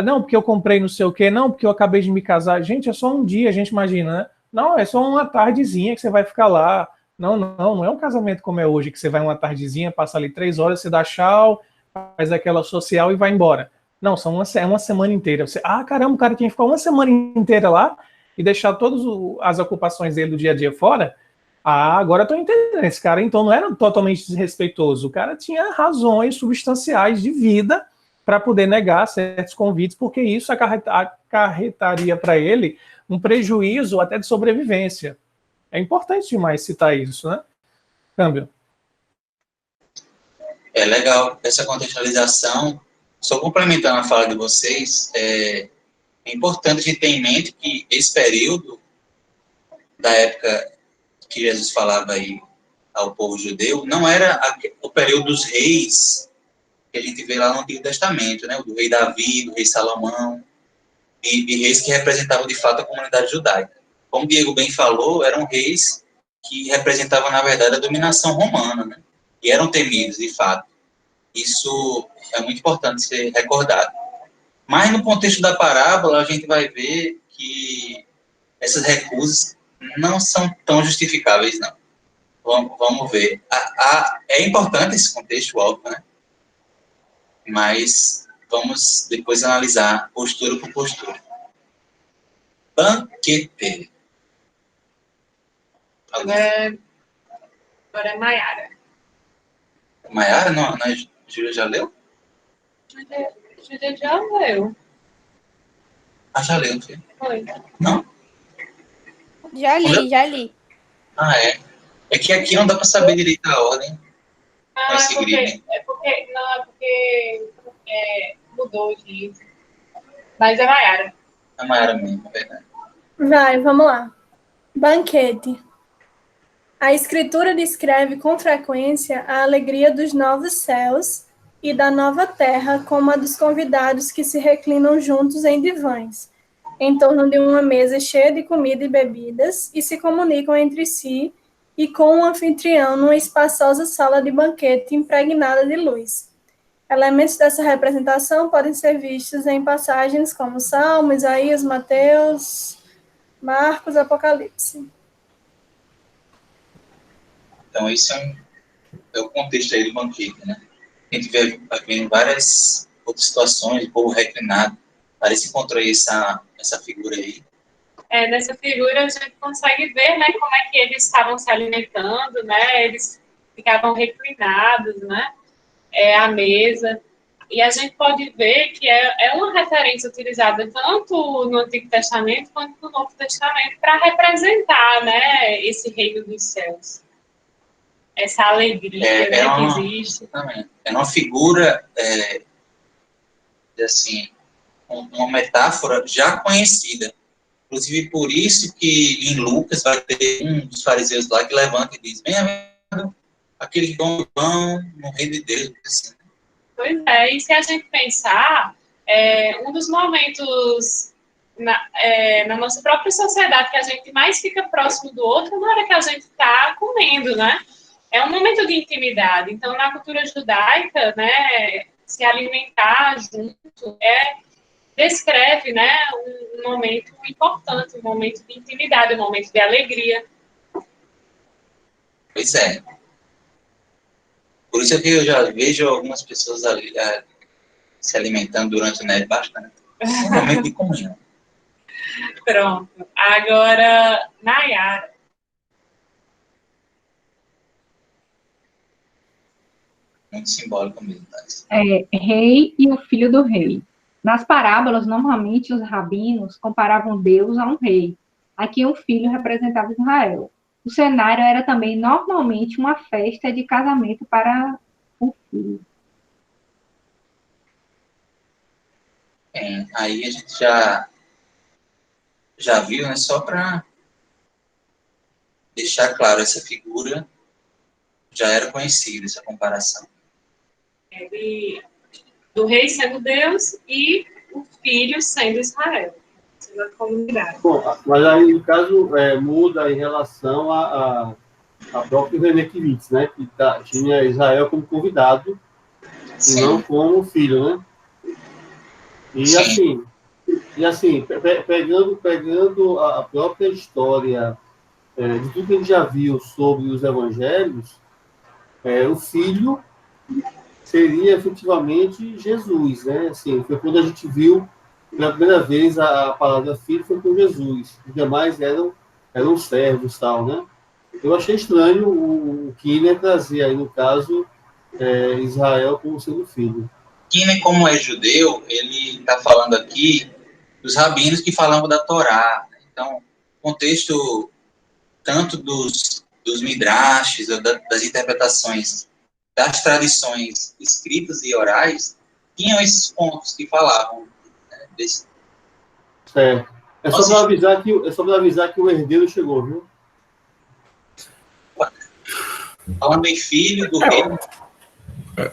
não, porque eu comprei não sei o quê, não, porque eu acabei de me casar. Gente, é só um dia, a gente imagina, né? Não, é só uma tardezinha que você vai ficar lá. Não é um casamento como é hoje, que você vai uma tardezinha, passa ali 3 horas, você dá tchau, faz aquela social e vai embora. Não, é uma semana inteira. Caramba, o cara tinha que ficar uma semana inteira lá e deixar todas as ocupações dele do dia a dia fora. Agora eu tô entendendo. Esse cara, então, não era totalmente desrespeitoso. O cara tinha razões substanciais de vida para poder negar certos convites, porque isso acarretaria para ele um prejuízo até de sobrevivência. É importante demais citar isso, né? Câmbio. É legal essa contextualização. Só complementando a fala de vocês, é importante a gente ter em mente que esse período da época que Jesus falava aí ao povo judeu não era o período dos reis que a gente vê lá no Antigo Testamento, né? O do rei Davi, do rei Salomão, e reis que representavam de fato a comunidade judaica. Como o Diego bem falou, eram reis que representavam, na verdade, a dominação romana, né? E eram temidos, de fato. Isso é muito importante ser recordado. Mas no contexto da parábola, a gente vai ver que essas recusas não são tão justificáveis, não. Vamos ver. É importante esse contexto, óbvio, né? Mas vamos depois analisar postura por postura. Banquete. Agora é Maiara. Maiara? Não é Júlia já leu? Júlia já leu. Ah, já leu, filho. Foi. Não? Já li. Ah, é. É que aqui não dá para saber direito a ordem. Não, mudou o livro. Mas é Maiara. É Maiara mesmo, é verdade. Vai, vamos lá. Banquete. A escritura descreve com frequência a alegria dos novos céus e da nova terra como a dos convidados que se reclinam juntos em divãs, em torno de uma mesa cheia de comida e bebidas, e se comunicam entre si e com o anfitrião numa espaçosa sala de banquete impregnada de luz. Elementos dessa representação podem ser vistos em passagens como Salmo, Isaías, Mateus, Marcos, Apocalipse. Então, esse é o contexto aí do banquete, né? A gente vê em várias outras situações, o povo reclinado. Parece que encontrou essa figura aí. Nessa figura a gente consegue ver, né, como é que eles estavam se alimentando, né? Eles ficavam reclinados, né? À mesa. E a gente pode ver que é uma referência utilizada tanto no Antigo Testamento quanto no Novo Testamento para representar, né, esse reino dos céus. Essa alegria, né, que existe. É uma figura, assim, uma metáfora já conhecida. Inclusive, por isso que em Lucas vai ter um dos fariseus lá que levanta e diz: bem-aventurado aquele que come pão no reino de Deus. Assim. Pois é, e se a gente pensar, um dos momentos na nossa própria sociedade que a gente mais fica próximo do outro na hora que a gente está comendo, né? É um momento de intimidade. Então, na cultura judaica, né, se alimentar junto descreve, né, um momento importante, um momento de intimidade, um momento de alegria. Pois é. Por isso é que eu já vejo algumas pessoas ali se alimentando durante o Ned bastante. É um momento de comunhão. Pronto. Agora, Nayara. Muito simbólico mesmo. Rei e o filho do rei. Nas parábolas, normalmente os rabinos comparavam Deus a um rei. Aqui um filho representava Israel. O cenário era também normalmente uma festa de casamento para o filho. Aí a gente já viu, né? Só para deixar claro, essa figura já era conhecida, essa comparação. Do rei sendo Deus e o filho sendo Israel, sendo a comunidade. Bom, mas aí, no caso, muda em relação a próprio René Kivitz, né? Que tinha Israel como convidado, sim, e não como filho, né? E assim, pegando a própria história de tudo que a gente já viu sobre os evangelhos, o filho seria efetivamente Jesus, né? Assim, foi quando a gente viu pela primeira vez a palavra filho, foi com Jesus. Os demais eram servos, tal, né? Eu achei estranho o Kinner trazer aí, no caso, Israel como sendo filho. Kinner, como é judeu, ele está falando aqui dos rabinos que falavam da Torá. Então, o contexto tanto dos midrashes, das interpretações das tradições escritas e orais, tinham esses pontos que falavam desse. É só para avisar que o herdeiro chegou, viu? Falando em filho do rei.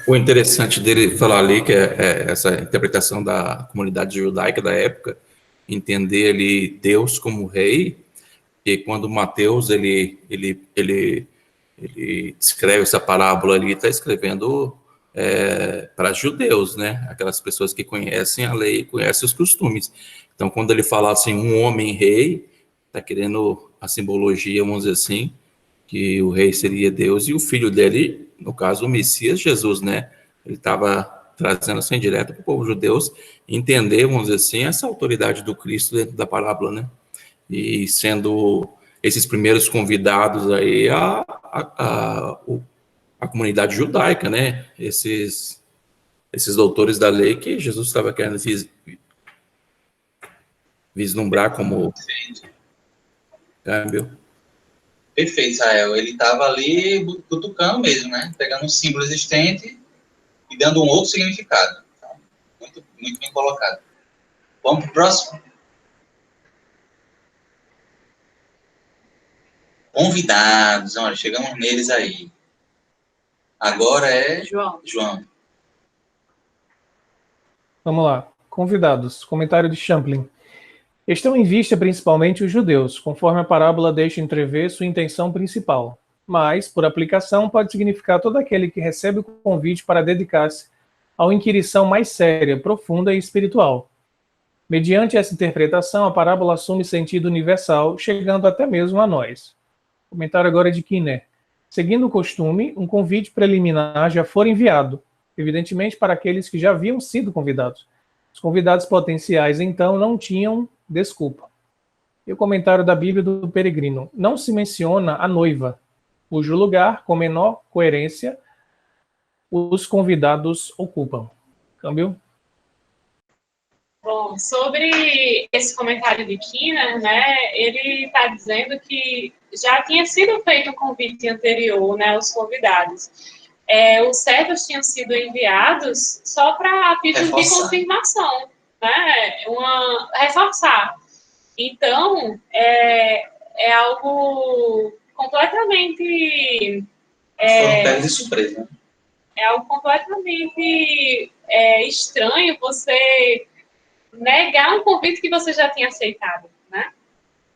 O interessante dele falar ali, que é essa interpretação da comunidade judaica da época, entender ali Deus como rei, e quando Mateus ele escreve essa parábola ali, está escrevendo para judeus, né? Aquelas pessoas que conhecem a lei, conhecem os costumes. Então, quando ele fala assim, um homem rei, está querendo a simbologia, vamos dizer assim, que o rei seria Deus e o filho dele, no caso, o Messias Jesus, né? Ele estava trazendo assim direto para o povo judeu entender, vamos dizer assim, essa autoridade do Cristo dentro da parábola, né? E sendo esses primeiros convidados aí a comunidade judaica, né? Esses esses doutores da lei que Jesus estava querendo vislumbrar como câmbio. Perfeito, Israel. Ele estava ali cutucando mesmo, né? Pegando um símbolo existente e dando um outro significado. Então, muito, muito bem colocado. Vamos para o próximo? Convidados. Olha, chegamos neles aí. Agora é João. Vamos lá. Convidados. Comentário de Champlin. Estão em vista principalmente os judeus, conforme a parábola deixa entrever sua intenção principal. Mas, por aplicação, pode significar todo aquele que recebe o convite para dedicar-se a uma inquirição mais séria, profunda e espiritual. Mediante essa interpretação, a parábola assume sentido universal, chegando até mesmo a nós. Comentário agora de Kinner. Seguindo o costume, um convite preliminar já foi enviado, evidentemente para aqueles que já haviam sido convidados. Os convidados potenciais, então, não tinham desculpa. E o comentário da Bíblia do Peregrino. Não se menciona a noiva, cujo lugar, com menor coerência, os convidados ocupam. Câmbio? Bom, sobre esse comentário de Kinner, né, ele está dizendo que já tinha sido feito um convite anterior, né, aos convidados. Os servos tinham sido enviados só para título de confirmação, né, reforçar. Então, é algo completamente... Foram pegos de surpresa. É algo completamente estranho você negar um convite que você já tinha aceitado, né?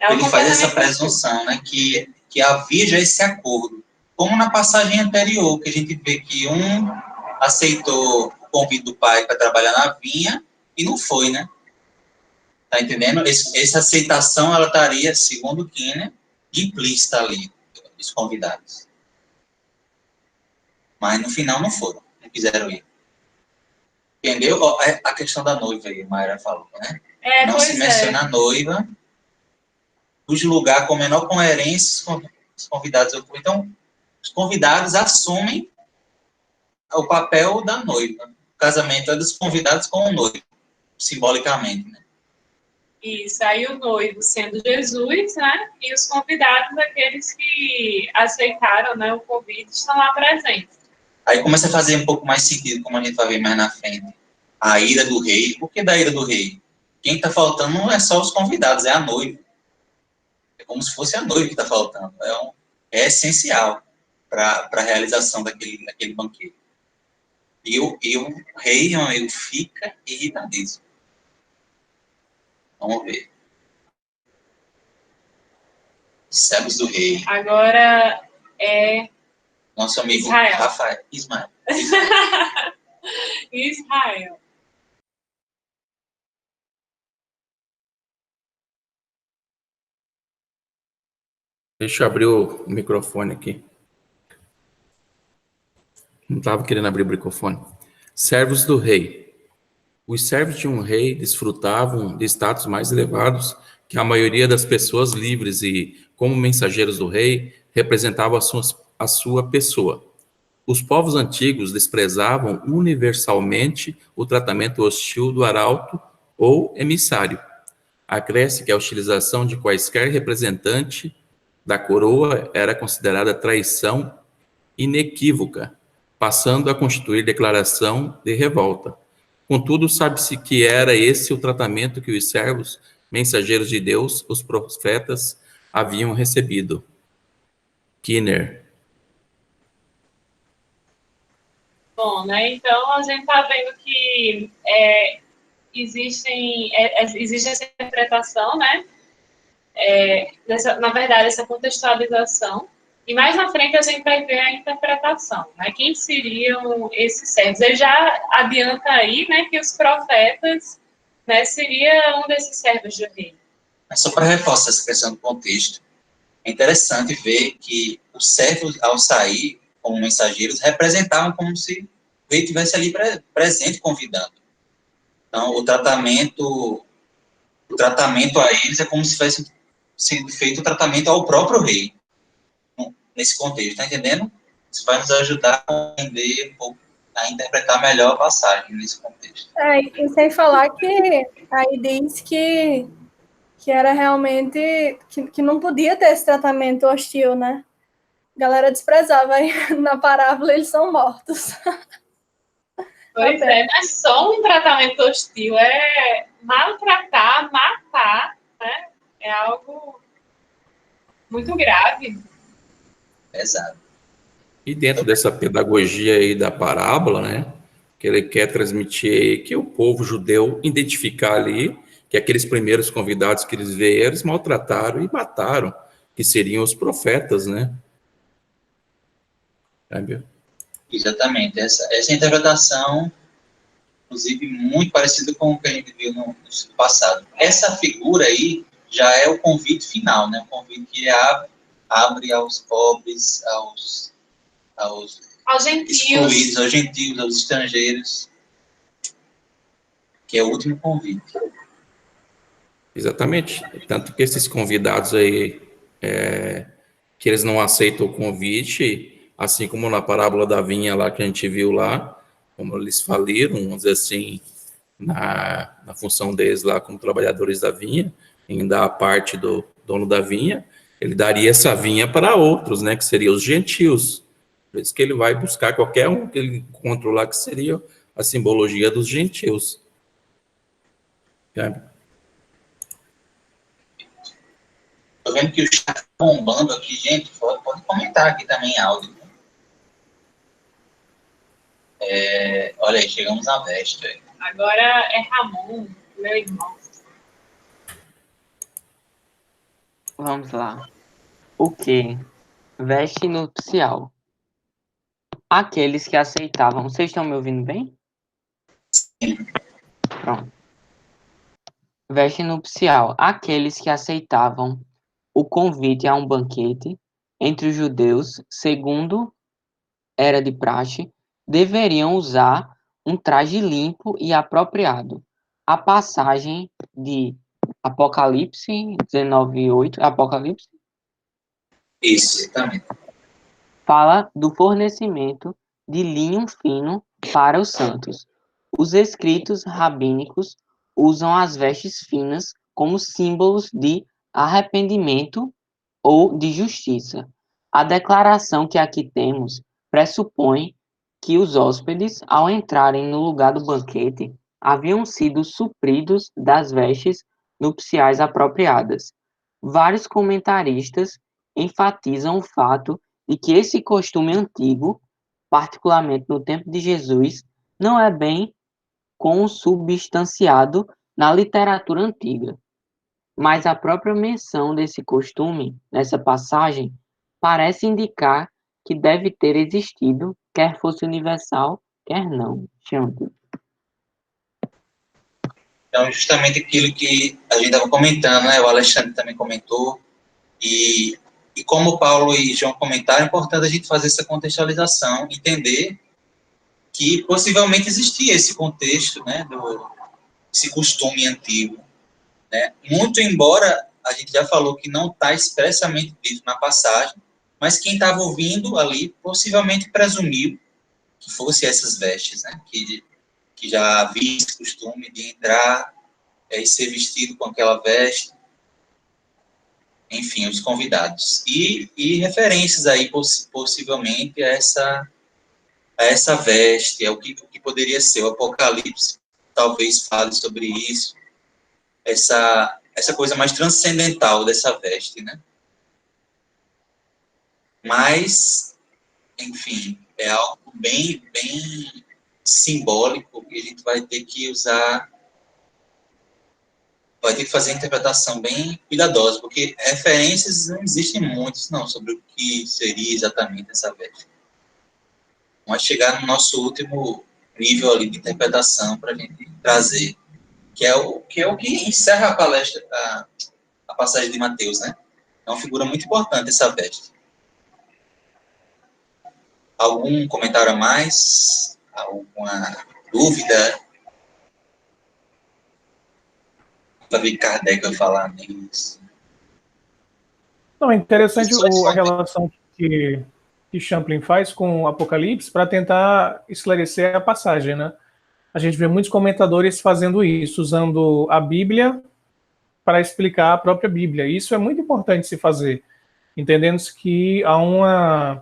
Ele faz essa presunção, né, que havia já esse acordo. Como na passagem anterior, que a gente vê que um aceitou o convite do pai para trabalhar na vinha e não foi, né? Tá entendendo? Essa aceitação, ela estaria, segundo Kinner, implícita ali, os convidados. Mas no final não foram, não quiseram ir. Entendeu? A questão da noiva aí, a Mayra falou, né? Não se menciona a noiva, cujo lugar com menor coerência os convidados ocupam. Então, os convidados assumem o papel da noiva. O casamento é dos convidados com o noivo, simbolicamente, né? Isso, aí o noivo sendo Jesus, né? E os convidados, aqueles que aceitaram, né, o convite, estão lá presentes. Aí começa a fazer um pouco mais sentido, como a gente vai ver mais na frente. A ira do rei. Por que da ira do rei? Quem está faltando não é só os convidados, é a noiva. É como se fosse a noiva que está faltando. É essencial para a realização daquele banquete. E o rei, meu amigo, fica irritadíssimo. Vamos ver. Servos do rei. Agora é... Nosso amigo Israel. Rafael. Israel. Deixa eu abrir o microfone aqui. Não estava querendo abrir o microfone. Servos do rei. Os servos de um rei desfrutavam de status mais elevados que a maioria das pessoas livres e, como mensageiros do rei, representavam a sua pessoa. Os povos antigos desprezavam universalmente o tratamento hostil do arauto ou emissário. Acresce que a utilização de quaisquer representante da coroa era considerada traição inequívoca, passando a constituir declaração de revolta. Contudo, sabe-se que era esse o tratamento que os servos, mensageiros de Deus, os profetas, haviam recebido. Kinner. Bom, né, então a gente está vendo que existe essa interpretação, né, na verdade, essa contextualização, e mais na frente a gente vai ver a interpretação, né, quem seriam esses servos. Ele já adianta aí, né, que os profetas, né, seria um desses servos do rei. Mas só para reforçar essa questão do contexto, é interessante ver que os servos, ao sair como mensageiros, representavam como se o rei estivesse ali presente, convidando. Então, o tratamento a eles é como se tivesse sendo feito o tratamento ao próprio rei, nesse contexto, tá entendendo? Isso vai nos ajudar a entender um pouco a interpretar melhor a passagem nesse contexto. E sem falar que aí diz que era realmente que não podia ter esse tratamento hostil, né? A galera desprezava, aí na parábola eles são mortos. Pois é, não é só um tratamento hostil, é maltratar, matar, né? É algo muito grave. Exato. E dentro dessa pedagogia aí da parábola, né, que ele quer transmitir aí que o povo judeu identificar ali que aqueles primeiros convidados que eles veem, eles maltrataram e mataram, que seriam os profetas, né? Sabe? Exatamente. Essa interpretação, inclusive, muito parecida com o que a gente viu no estudo passado. Essa figura aí já é o convite final, né? O convite que abre aos pobres, aos gentios. Excluídos, aos gentios, aos estrangeiros, que é o último convite. Exatamente. Tanto que esses convidados aí, que eles não aceitam o convite, assim como na parábola da vinha lá que a gente viu lá, como eles faliram, vamos dizer assim, na função deles lá como trabalhadores da vinha, em dar a parte do dono da vinha, ele daria essa vinha para outros, né, que seriam os gentios. Por isso que ele vai buscar qualquer um que ele encontrou lá, que seria a simbologia dos gentios. Sabe? Tô vendo que o chat tá bombando aqui, gente. Pode comentar aqui também em áudio. Olha aí, chegamos à veste. Aí. Agora é Ramon, meu irmão. Vamos lá. O que? Veste nupcial. Aqueles que aceitavam. Vocês estão me ouvindo bem? Sim. Pronto. Veste nupcial. Aqueles que aceitavam o convite a um banquete entre os judeus, segundo era de praxe, deveriam usar um traje limpo e apropriado. A passagem de Apocalipse 19:8, Apocalipse? Isso, exatamente. Fala do fornecimento de linho fino para os santos. Os escritos rabínicos usam as vestes finas como símbolos de arrependimento ou de justiça. A declaração que aqui temos pressupõe que os hóspedes, ao entrarem no lugar do banquete, haviam sido supridos das vestes nupciais apropriadas. Vários comentaristas enfatizam o fato de que esse costume antigo, particularmente no tempo de Jesus, não é bem consubstanciado na literatura antiga. Mas a própria menção desse costume, nessa passagem, parece indicar que deve ter existido, quer fosse universal, quer não. Xande. Então, justamente aquilo que a gente estava comentando, né? O Alexandre também comentou, e como o Paulo e João comentaram, é importante a gente fazer essa contextualização, entender que possivelmente existia esse contexto, né, esse costume antigo, né? Muito embora a gente já falou que não está expressamente dito na passagem, mas quem estava ouvindo ali possivelmente presumiu que fosse essas vestes, né, que já havia esse costume de entrar e ser vestido com aquela veste. Enfim, os convidados. E referências aí, possivelmente, a essa veste, o que poderia ser. O Apocalipse talvez fale sobre isso, essa coisa mais transcendental dessa veste, né? Mas, enfim, é algo bem simbólico que a gente vai ter que usar, vai ter que fazer a interpretação bem cuidadosa, porque referências não existem muitas, não, sobre o que seria exatamente essa veste. Vamos chegar no nosso último nível ali de interpretação para a gente trazer, que é o que encerra a palestra, a passagem de Mateus, né? É uma figura muito importante essa veste. Algum comentário a mais? Alguma dúvida? Davi Kardec vai falar nisso. Não, é interessante a relação que que Champlin faz com o Apocalipse para tentar esclarecer a passagem, né? A gente vê muitos comentadores fazendo isso, usando a Bíblia para explicar a própria Bíblia. Isso é muito importante se fazer, entendendo que há uma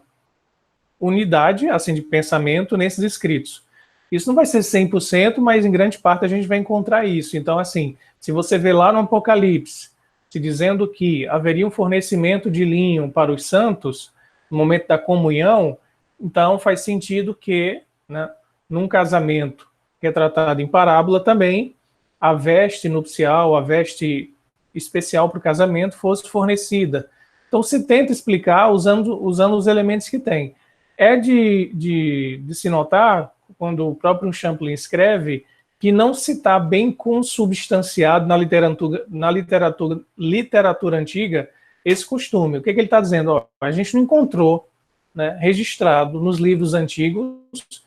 unidade assim de pensamento nesses escritos. Isso não vai ser 100%, mas em grande parte a gente vai encontrar isso. Então, assim, se você vê lá no Apocalipse, se dizendo que haveria um fornecimento de linho para os santos, no momento da comunhão, então faz sentido que, né, num casamento que é tratado em parábola também, a veste nupcial, a veste especial para o casamento fosse fornecida. Então se tenta explicar usando os elementos que tem. É de se notar, quando o próprio Champlin escreve, que não se está bem consubstanciado na literatura antiga esse costume. O que ele está dizendo? Ó, a gente não encontrou, né, registrado nos livros antigos,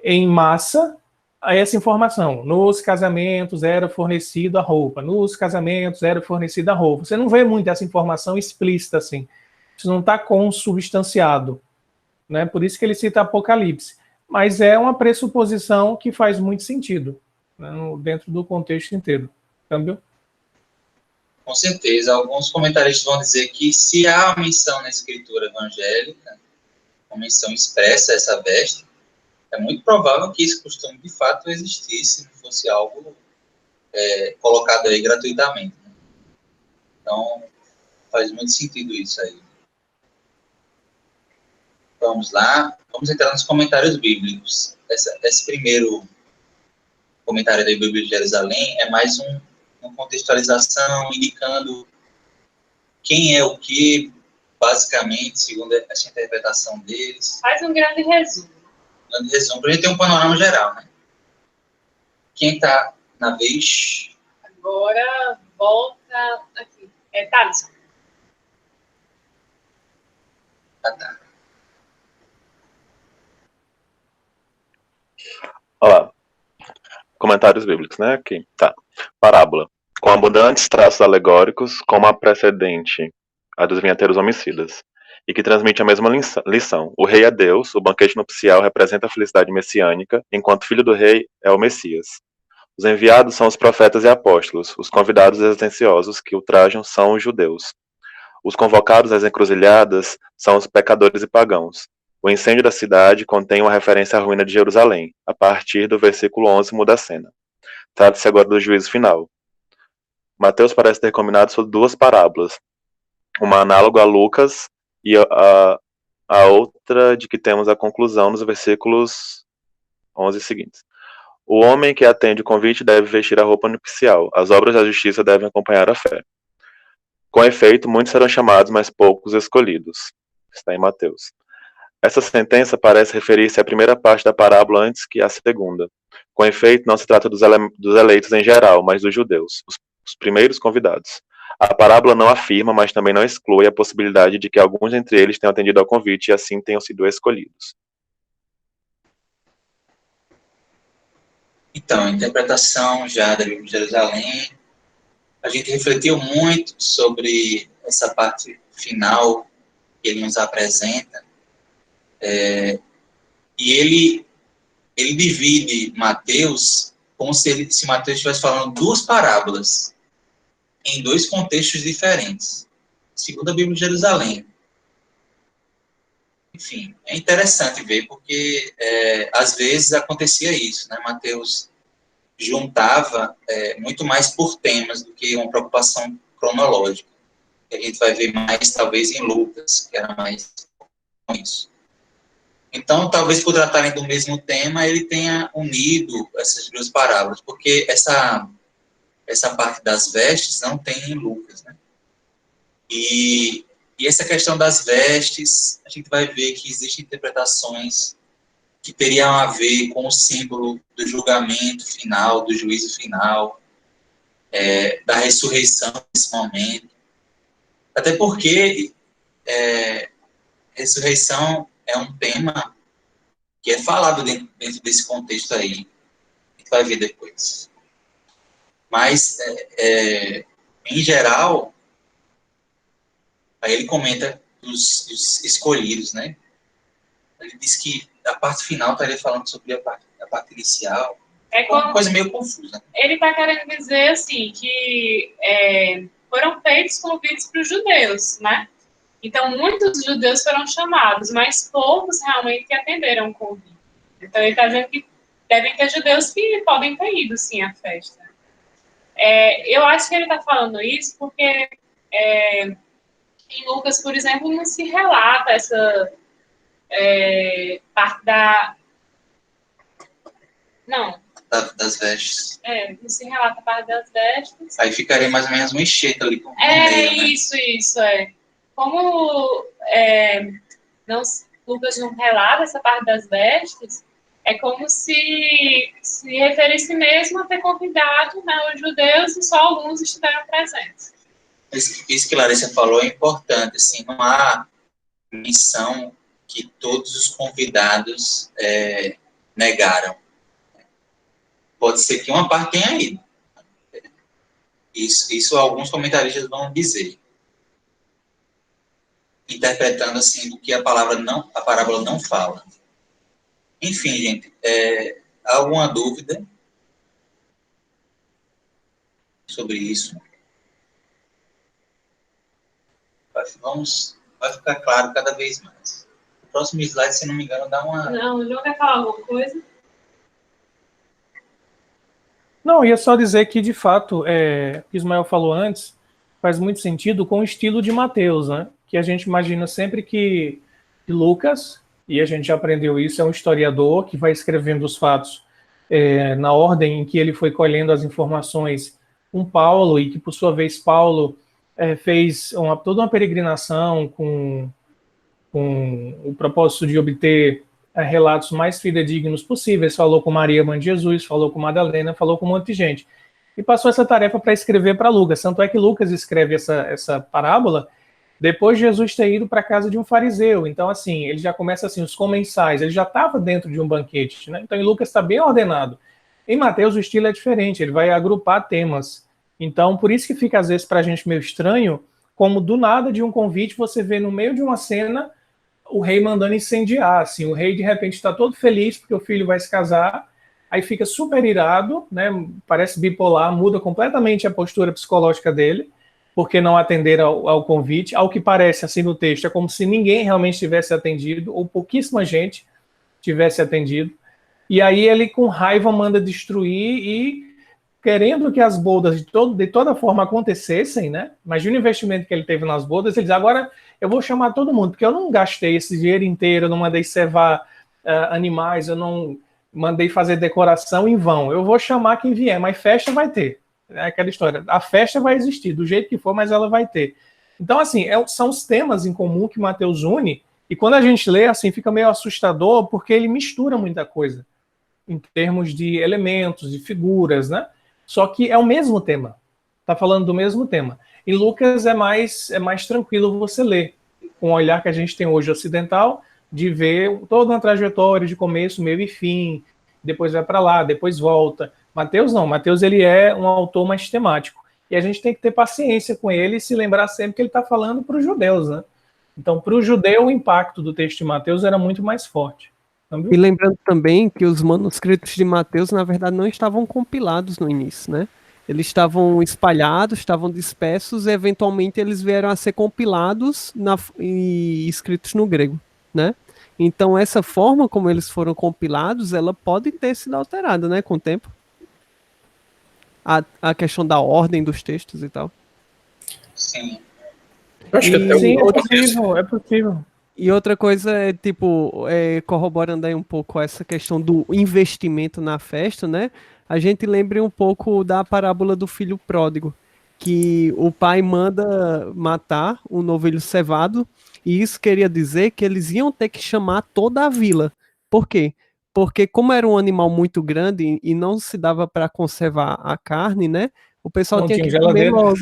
em massa, essa informação. Nos casamentos era fornecida a roupa, nos casamentos era fornecida a roupa. Você não vê muito essa informação explícita assim. Isso não está consubstanciado, né? Por isso que ele cita Apocalipse. Mas é uma pressuposição que faz muito sentido, né, dentro do contexto inteiro. Câmbio? Com certeza. Alguns comentaristas vão dizer que se há uma menção na escritura evangélica, uma menção expressa a essa veste, é muito provável que esse costume de fato existisse, não fosse algo colocado aí gratuitamente, né? Então, faz muito sentido isso aí. Vamos lá, vamos entrar nos comentários bíblicos. Esse primeiro comentário da Bíblia de Jerusalém é mais uma contextualização, indicando quem é o que, basicamente, segundo essa interpretação deles. Faz um grande resumo. Para a gente ter um panorama geral, né? Quem está na vez? Agora, volta aqui. Thaleson. Tá. Olá. Comentários bíblicos, né? Aqui. Tá. Parábola. Com abundantes traços alegóricos, como a precedente, a dos vinhateiros homicidas, e que transmite a mesma lição. O rei é Deus, o banquete nupcial representa a felicidade messiânica, enquanto o filho do rei é o Messias. Os enviados são os profetas e apóstolos, os convidados existenciosos que ultrajam são os judeus. Os convocados às encruzilhadas são os pecadores e pagãos. O incêndio da cidade contém uma referência à ruína de Jerusalém. A partir do versículo 11 muda a cena. Trata-se agora do juízo final. Mateus parece ter combinado sobre duas parábolas. Uma análoga a Lucas e a outra de que temos a conclusão nos versículos 11 seguintes. O homem que atende o convite deve vestir a roupa nupcial. As obras da justiça devem acompanhar a fé. Com efeito, muitos serão chamados, mas poucos escolhidos. Está em Mateus. Essa sentença parece referir-se à primeira parte da parábola antes que à segunda. Com efeito, não se trata dos eleitos em geral, mas dos judeus, os primeiros convidados. A parábola não afirma, mas também não exclui a possibilidade de que alguns entre eles tenham atendido ao convite e assim tenham sido escolhidos. Então, a interpretação já da Bíblia de Jerusalém, a gente refletiu muito sobre essa parte final que ele nos apresenta, e ele divide Mateus como se Mateus estivesse falando duas parábolas em dois contextos diferentes, segundo a Bíblia de Jerusalém. Enfim, é interessante ver, porque às vezes acontecia isso, né? Mateus juntava muito mais por temas do que uma preocupação cronológica. A gente vai ver mais, talvez, em Lucas, que era mais com isso. Então, talvez por tratarem do mesmo tema, ele tenha unido essas duas parábolas, porque essa parte das vestes não tem em Lucas, né? E essa questão das vestes, a gente vai ver que existem interpretações que teriam a ver com o símbolo do julgamento final, do juízo final, da ressurreição nesse momento. Até porque ressurreição é um tema que é falado dentro desse contexto aí. A gente vai ver depois. Mas, em geral, aí ele comenta dos escolhidos, né? Ele disse que a parte final estaria falando sobre a parte inicial. É uma coisa meio confusa. Ele está querendo dizer, assim, que foram feitos convites para os judeus, né? Então, muitos judeus foram chamados, mas poucos realmente que atenderam o convite. Então, ele está dizendo que devem ter judeus que podem ter ido, sim, à festa. Eu acho que ele está falando isso porque em Lucas, por exemplo, não se relata essa parte Das vestes. Não se relata a parte das vestes. Aí ficaria mais ou menos uma enxerga ali. Isso. Como Lucas não relata essa parte das vestes, é como se referisse mesmo a ter convidado, né, os judeus e só alguns estiveram presentes. Isso que Larissa falou é importante, assim, não há menção que todos os convidados negaram. Pode ser que uma parte tenha ido. Isso alguns comentaristas vão dizer. Interpretando assim o que a parábola não fala. Enfim, gente, alguma dúvida sobre isso? Vai ficar claro cada vez mais. O próximo slide, se não me engano, dá uma... Não, o João quer falar alguma coisa? Não, ia só dizer que, de fato, o que Ismael falou antes faz muito sentido com o estilo de Mateus, né? Que a gente imagina sempre que Lucas, e a gente já aprendeu isso, é um historiador que vai escrevendo os fatos na ordem em que ele foi colhendo as informações com Paulo, e que, por sua vez, Paulo fez toda uma peregrinação com o propósito de obter relatos mais fidedignos possíveis. Falou com Maria, mãe de Jesus, falou com Madalena, falou com um monte de gente. E passou essa tarefa para escrever para Lucas. Tanto é que Lucas escreve essa parábola depois de Jesus ter ido para a casa de um fariseu. Então, assim, ele já começa assim, os comensais, ele já estava dentro de um banquete, né? Então, em Lucas está bem ordenado. Em Mateus, o estilo é diferente, ele vai agrupar temas. Então, por isso que fica, às vezes, para a gente meio estranho, como do nada de um convite, você vê no meio de uma cena o rei mandando incendiar. Assim, o rei, de repente, está todo feliz porque o filho vai se casar, aí fica super irado, né? Parece bipolar, muda completamente a postura psicológica dele, porque não atenderam ao convite. Ao que parece, assim, no texto, é como se ninguém realmente tivesse atendido, ou pouquíssima gente tivesse atendido. E aí ele, com raiva, manda destruir e querendo que as bodas de toda forma acontecessem, né? Imagina o investimento que ele teve nas bodas. Ele diz, agora eu vou chamar todo mundo, porque eu não gastei esse dinheiro inteiro, eu não mandei cevar animais, eu não mandei fazer decoração em vão. Eu vou chamar quem vier, mas festa vai ter. É aquela história, a festa vai existir, do jeito que for, mas ela vai ter. Então, assim, são os temas em comum que Mateus une, e quando a gente lê, assim, fica meio assustador, porque ele mistura muita coisa, em termos de elementos, de figuras, né? Só que é o mesmo tema, está falando do mesmo tema. Em Lucas é mais tranquilo você ler, com o olhar que a gente tem hoje ocidental, de ver toda uma trajetória de começo, meio e fim, depois vai para lá, depois volta. Mateus não, Mateus ele é um autor mais temático. E a gente tem que ter paciência com ele e se lembrar sempre que ele está falando para os judeus, né? Então, para o judeu, o impacto do texto de Mateus era muito mais forte. E lembrando também que os manuscritos de Mateus, na verdade, não estavam compilados no início, né? Eles estavam espalhados, estavam dispersos, e eventualmente eles vieram a ser compilados e escritos no grego, né? Então, essa forma como eles foram compilados, ela pode ter sido alterada, né, com o tempo. A questão da ordem dos textos e tal. Sim. Acho que até sim, é possível. E outra coisa é, tipo, corroborando aí um pouco essa questão do investimento na festa, né? A gente lembra um pouco da parábola do filho pródigo, que o pai manda matar um novilho cevado, e isso queria dizer que eles iam ter que chamar toda a vila. Por quê? Porque como era um animal muito grande e não se dava para conservar a carne, né? O pessoal tinha que comer logo.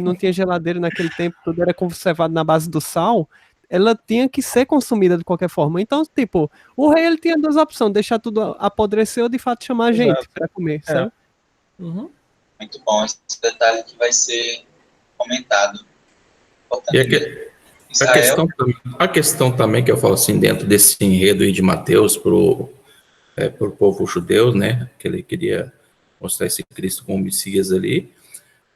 Não tinha geladeira naquele tempo, tudo era conservado na base do sal. Ela tinha que ser consumida de qualquer forma. Então, tipo, o rei ele tinha duas opções, deixar tudo apodrecer ou de fato chamar a gente para comer, sabe? Uhum. Muito bom esse detalhe que vai ser comentado. A questão também que eu falo assim, dentro desse enredo aí de Mateus pro povo judeu, né, que ele queria mostrar esse Cristo como Messias ali,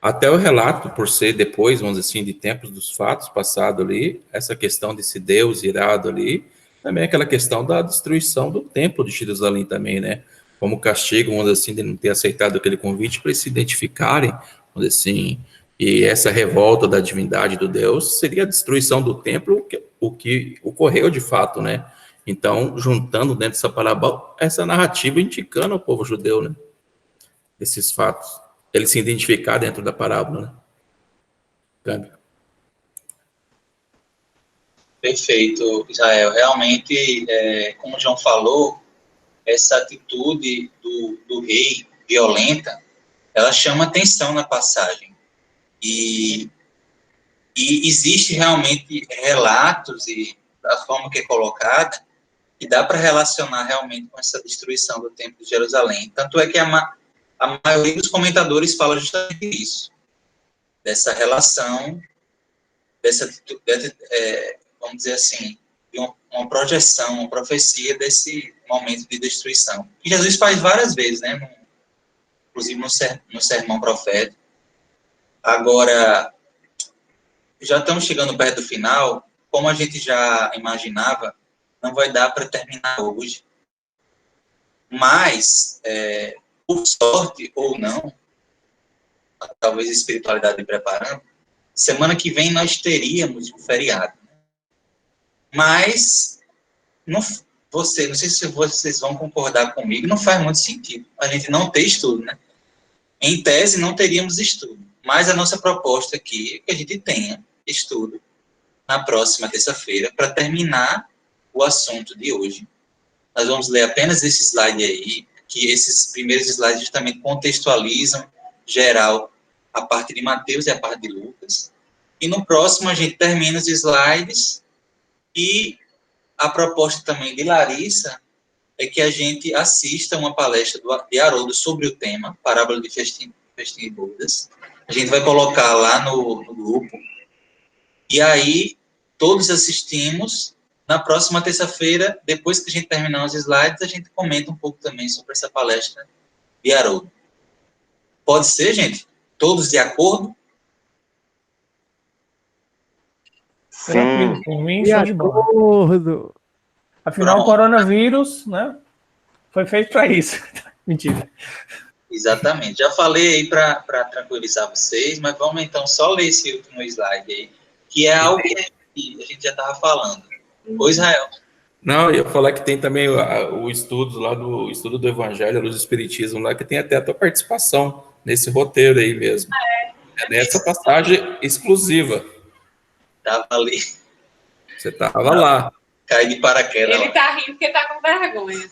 até o relato, por ser depois, vamos dizer assim, de tempos dos fatos passados ali, essa questão desse Deus irado ali, também aquela questão da destruição do templo de Jerusalém também, né, como castigo, vamos dizer assim, de não ter aceitado aquele convite para eles se identificarem, vamos dizer assim, e essa revolta da divindade do Deus seria a destruição do templo, o que ocorreu de fato, né? Então, juntando dentro dessa parábola, essa narrativa indicando ao povo judeu, né? Esses fatos. Ele se identificar dentro da parábola, né? Câmbio. Perfeito, Israel. Realmente, como o João falou, essa atitude do rei violenta, ela chama atenção na passagem. E existe realmente relatos e da forma que é colocada, que dá para relacionar realmente com essa destruição do Templo de Jerusalém. Tanto é que a maioria dos comentadores fala justamente isso, dessa relação, vamos dizer assim, de uma projeção, uma profecia desse momento de destruição. Que Jesus faz várias vezes, né? Inclusive no sermão profético. Agora, já estamos chegando perto do final, como a gente já imaginava, não vai dar para terminar hoje. Mas, por sorte ou não, talvez a espiritualidade me preparando, semana que vem nós teríamos um feriado. Mas, não sei se vocês vão concordar comigo, não faz muito sentido a gente não ter estudo, né? Em tese, não teríamos estudo. Mas a nossa proposta aqui é que a gente tenha estudo na próxima terça-feira para terminar o assunto de hoje. Nós vamos ler apenas esse slide aí, que esses primeiros slides justamente contextualizam geral a parte de Mateus e a parte de Lucas. E no próximo a gente termina os slides e a proposta também de Larissa é que a gente assista uma palestra de Haroldo sobre o tema, Parábola de Festim e Bodas. A gente vai colocar lá no grupo. E aí, todos assistimos. Na próxima terça-feira, depois que a gente terminar os slides, a gente comenta um pouco também sobre essa palestra de Haroldo. Pode ser, gente? Todos de acordo? Tranquilo, por mim, show de bola. Afinal, o coronavírus, né, foi feito para isso. Mentira. Exatamente. Já falei aí para tranquilizar vocês, mas vamos então só ler esse último slide aí, que é algo que a gente já estava falando. Oi, Israel. Não, eu ia falar que tem também o estudo lá do estudo do Evangelho, do Espiritismo, lá que tem até a tua participação nesse roteiro aí mesmo. É nessa passagem exclusiva. Estava ali. Você estava lá. Cai de paraquedas. Ele está rindo porque está com vergonha.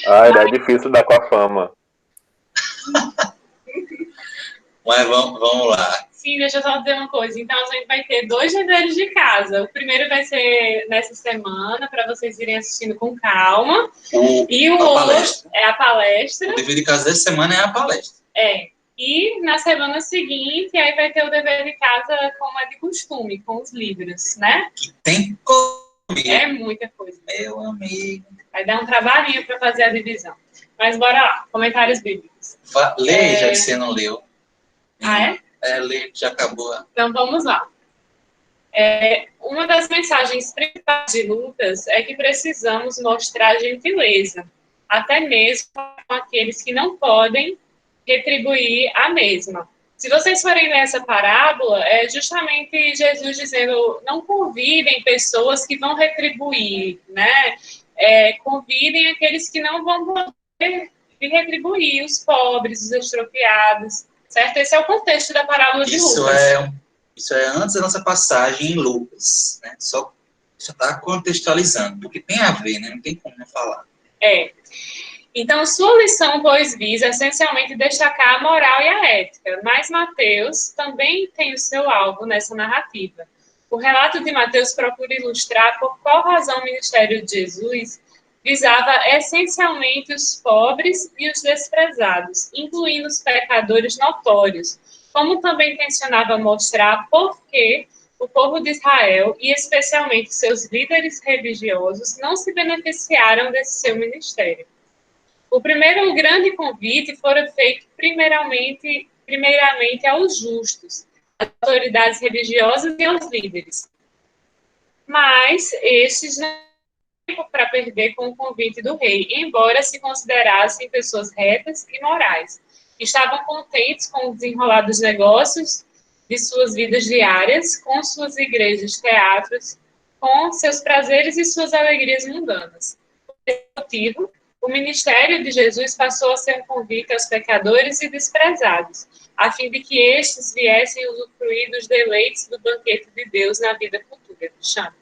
É difícil dar com a fama. Mas vamos lá. Sim, deixa eu só dizer uma coisa. Então, a gente vai ter 2 deveres de casa. O primeiro vai ser nessa semana, para vocês irem assistindo com calma. E o outro é a palestra. O dever de casa dessa semana é a palestra. E na semana seguinte, aí vai ter o dever de casa como é de costume, com os livros, né? Que tem comigo. É muita coisa. Meu amigo. Vai dar um trabalhinho para fazer a divisão. Mas bora lá, comentários bíblicos. Lê, já que você não leu. Ah, é? Lê, já acabou. Então vamos lá. Uma das mensagens principais de Lucas é que precisamos mostrar gentileza, até mesmo com aqueles que não podem retribuir a mesma. Se vocês forem ler essa parábola, é justamente Jesus dizendo, não convidem pessoas que vão retribuir, né? Convidem aqueles que não vão poder retribuir, os pobres, os estropiados, certo? Esse é o contexto da parábola de Lucas. Isso é antes da nossa passagem em Lucas, né? Só está contextualizando, porque tem a ver, né? Não tem como não falar. Então, sua lição, pois, visa essencialmente destacar a moral e a ética, mas Mateus também tem o seu alvo nessa narrativa. O relato de Mateus procura ilustrar por qual razão o ministério de Jesus visava essencialmente os pobres e os desprezados, incluindo os pecadores notórios, como também tensionava mostrar por que o povo de Israel, e especialmente seus líderes religiosos, não se beneficiaram desse seu ministério. O primeiro grande convite fora feito primeiramente aos justos, às autoridades religiosas e aos líderes. Mas estes não tinham tempo para perder com o convite do rei, embora se considerassem pessoas retas e morais. Estavam contentes com o desenrolar dos negócios de suas vidas diárias, com suas igrejas, teatros, com seus prazeres e suas alegrias mundanas. Por esse motivo, o ministério de Jesus passou a ser um convite aos pecadores e desprezados, a fim de que estes viessem usufruir dos deleites do banquete de Deus na vida futura. Chame.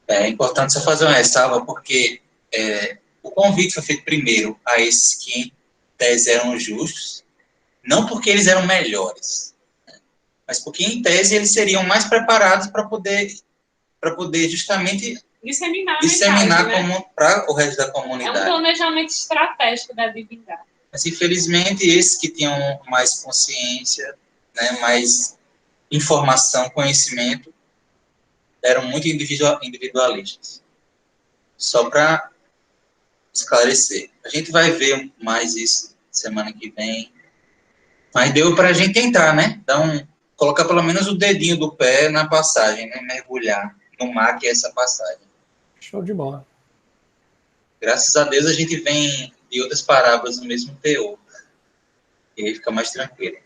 É importante só fazer uma ressalva, porque o convite foi feito primeiro a esses que, em tese, eram justos, não porque eles eram melhores, né? Mas porque, em tese, eles seriam mais preparados para poder justamente disseminar né? Para o resto da comunidade. É um planejamento estratégico da divindade. Mas, infelizmente, esses que tinham mais consciência, né, mais informação, conhecimento, eram muito individualistas. Só para esclarecer. A gente vai ver mais isso semana que vem. Mas deu para a gente tentar, né? Colocar pelo menos o dedinho do pé na passagem, né? Mergulhar no mar que é essa passagem. Show de bola. Graças a Deus a gente vem de outras parábolas no mesmo teor. E aí fica mais tranquilo.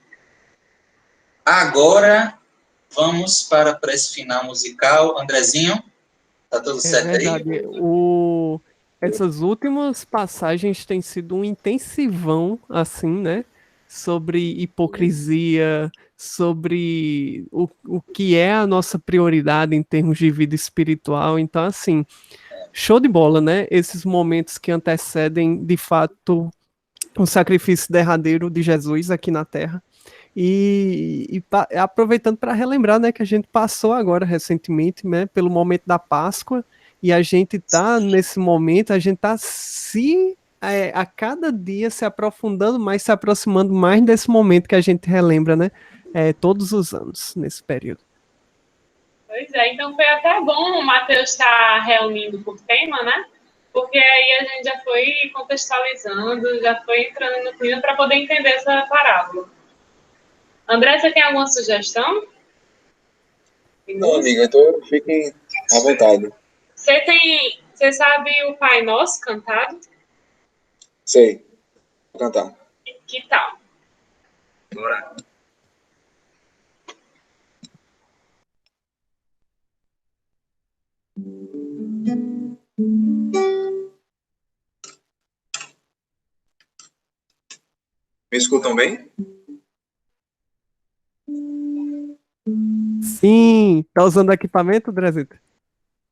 Agora, vamos para a prece final musical. Andrezinho, tá tudo certo verdade. aí? Essas últimas passagens têm sido um intensivão, assim, né? Sobre hipocrisia, sobre o que é a nossa prioridade em termos de vida espiritual. Então, assim, show de bola, né? Esses momentos que antecedem, de fato, o sacrifício derradeiro de Jesus aqui na Terra. E aproveitando para relembrar, né, que a gente passou agora recentemente, né, pelo momento da Páscoa, e a gente tá nesse momento, a gente tá a cada dia se aprofundando mais, se aproximando mais desse momento que a gente relembra, né, todos os anos nesse período. Pois é, então foi até bom o Mateus estar reunindo por tema, né? Porque aí a gente já foi contextualizando, já foi entrando no clima para poder entender essa parábola. André, você tem alguma sugestão? Não, amiga, então fiquem à vontade. Você sabe o Pai Nosso cantado? Sei. Vou cantar. Que tal? Bora. Me escutam bem? Sim, tá usando equipamento, Drazito?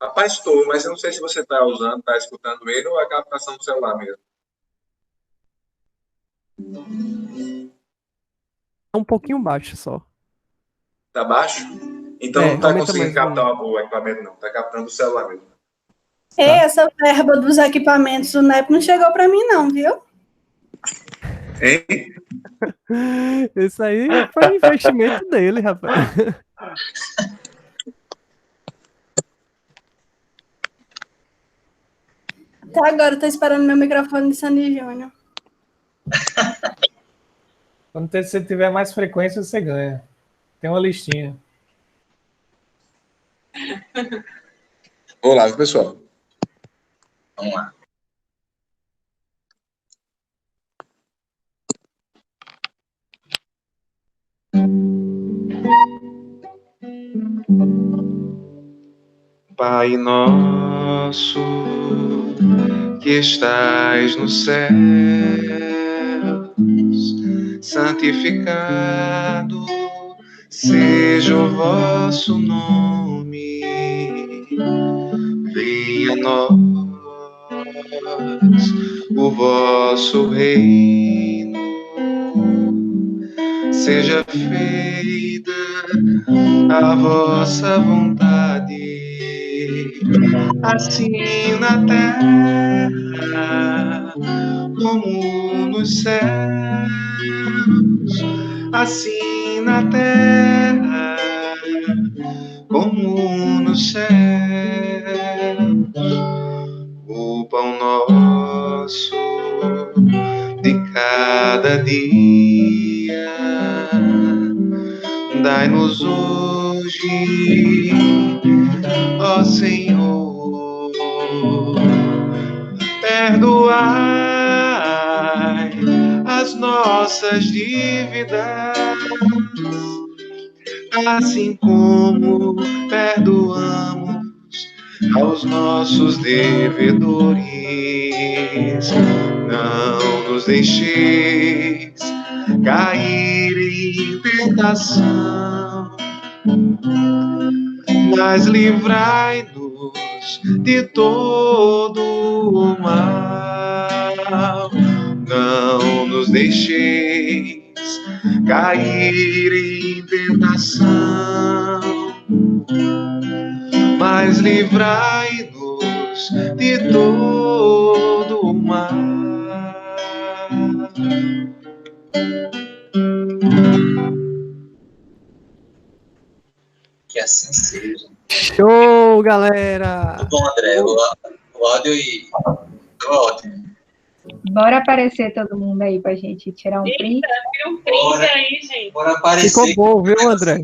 Rapaz, estou, mas eu não sei se você está usando, está escutando ele ou a captação do celular mesmo. É um pouquinho baixo só. Tá baixo? Então não está conseguindo mais captar o equipamento, não. Está captando o celular mesmo. Essa verba dos equipamentos do NEP não chegou para mim, não, viu? Hein? Isso aí foi investimento dele, rapaz. Até agora eu tô esperando meu microfone de Sandy Júnior. Quando você tiver mais frequência, você ganha. Tem uma listinha. Olá, pessoal. Vamos lá. Pai nosso, que estais no céu, santificado seja o vosso nome, venha a nós o vosso reino, seja feita a vossa vontade, assim na terra como nos céus. assim na terra como no céu. O pão nosso de cada dia dai-nos hoje, ó Senhor. Perdoai as nossas dívidas, assim como perdoamos aos nossos devedores. Não nos deixeis cair em tentação, mas livrai-nos de todo o mal. Não nos deixeis cair em tentação, mas livrai-nos de todo o mal. Que assim seja. Show, galera! Muito bom, André. O áudio e ótimo. Bora aparecer todo mundo aí pra gente tirar um print. Tira um print aí, gente. Bora aparecer. Ficou bom, viu, André?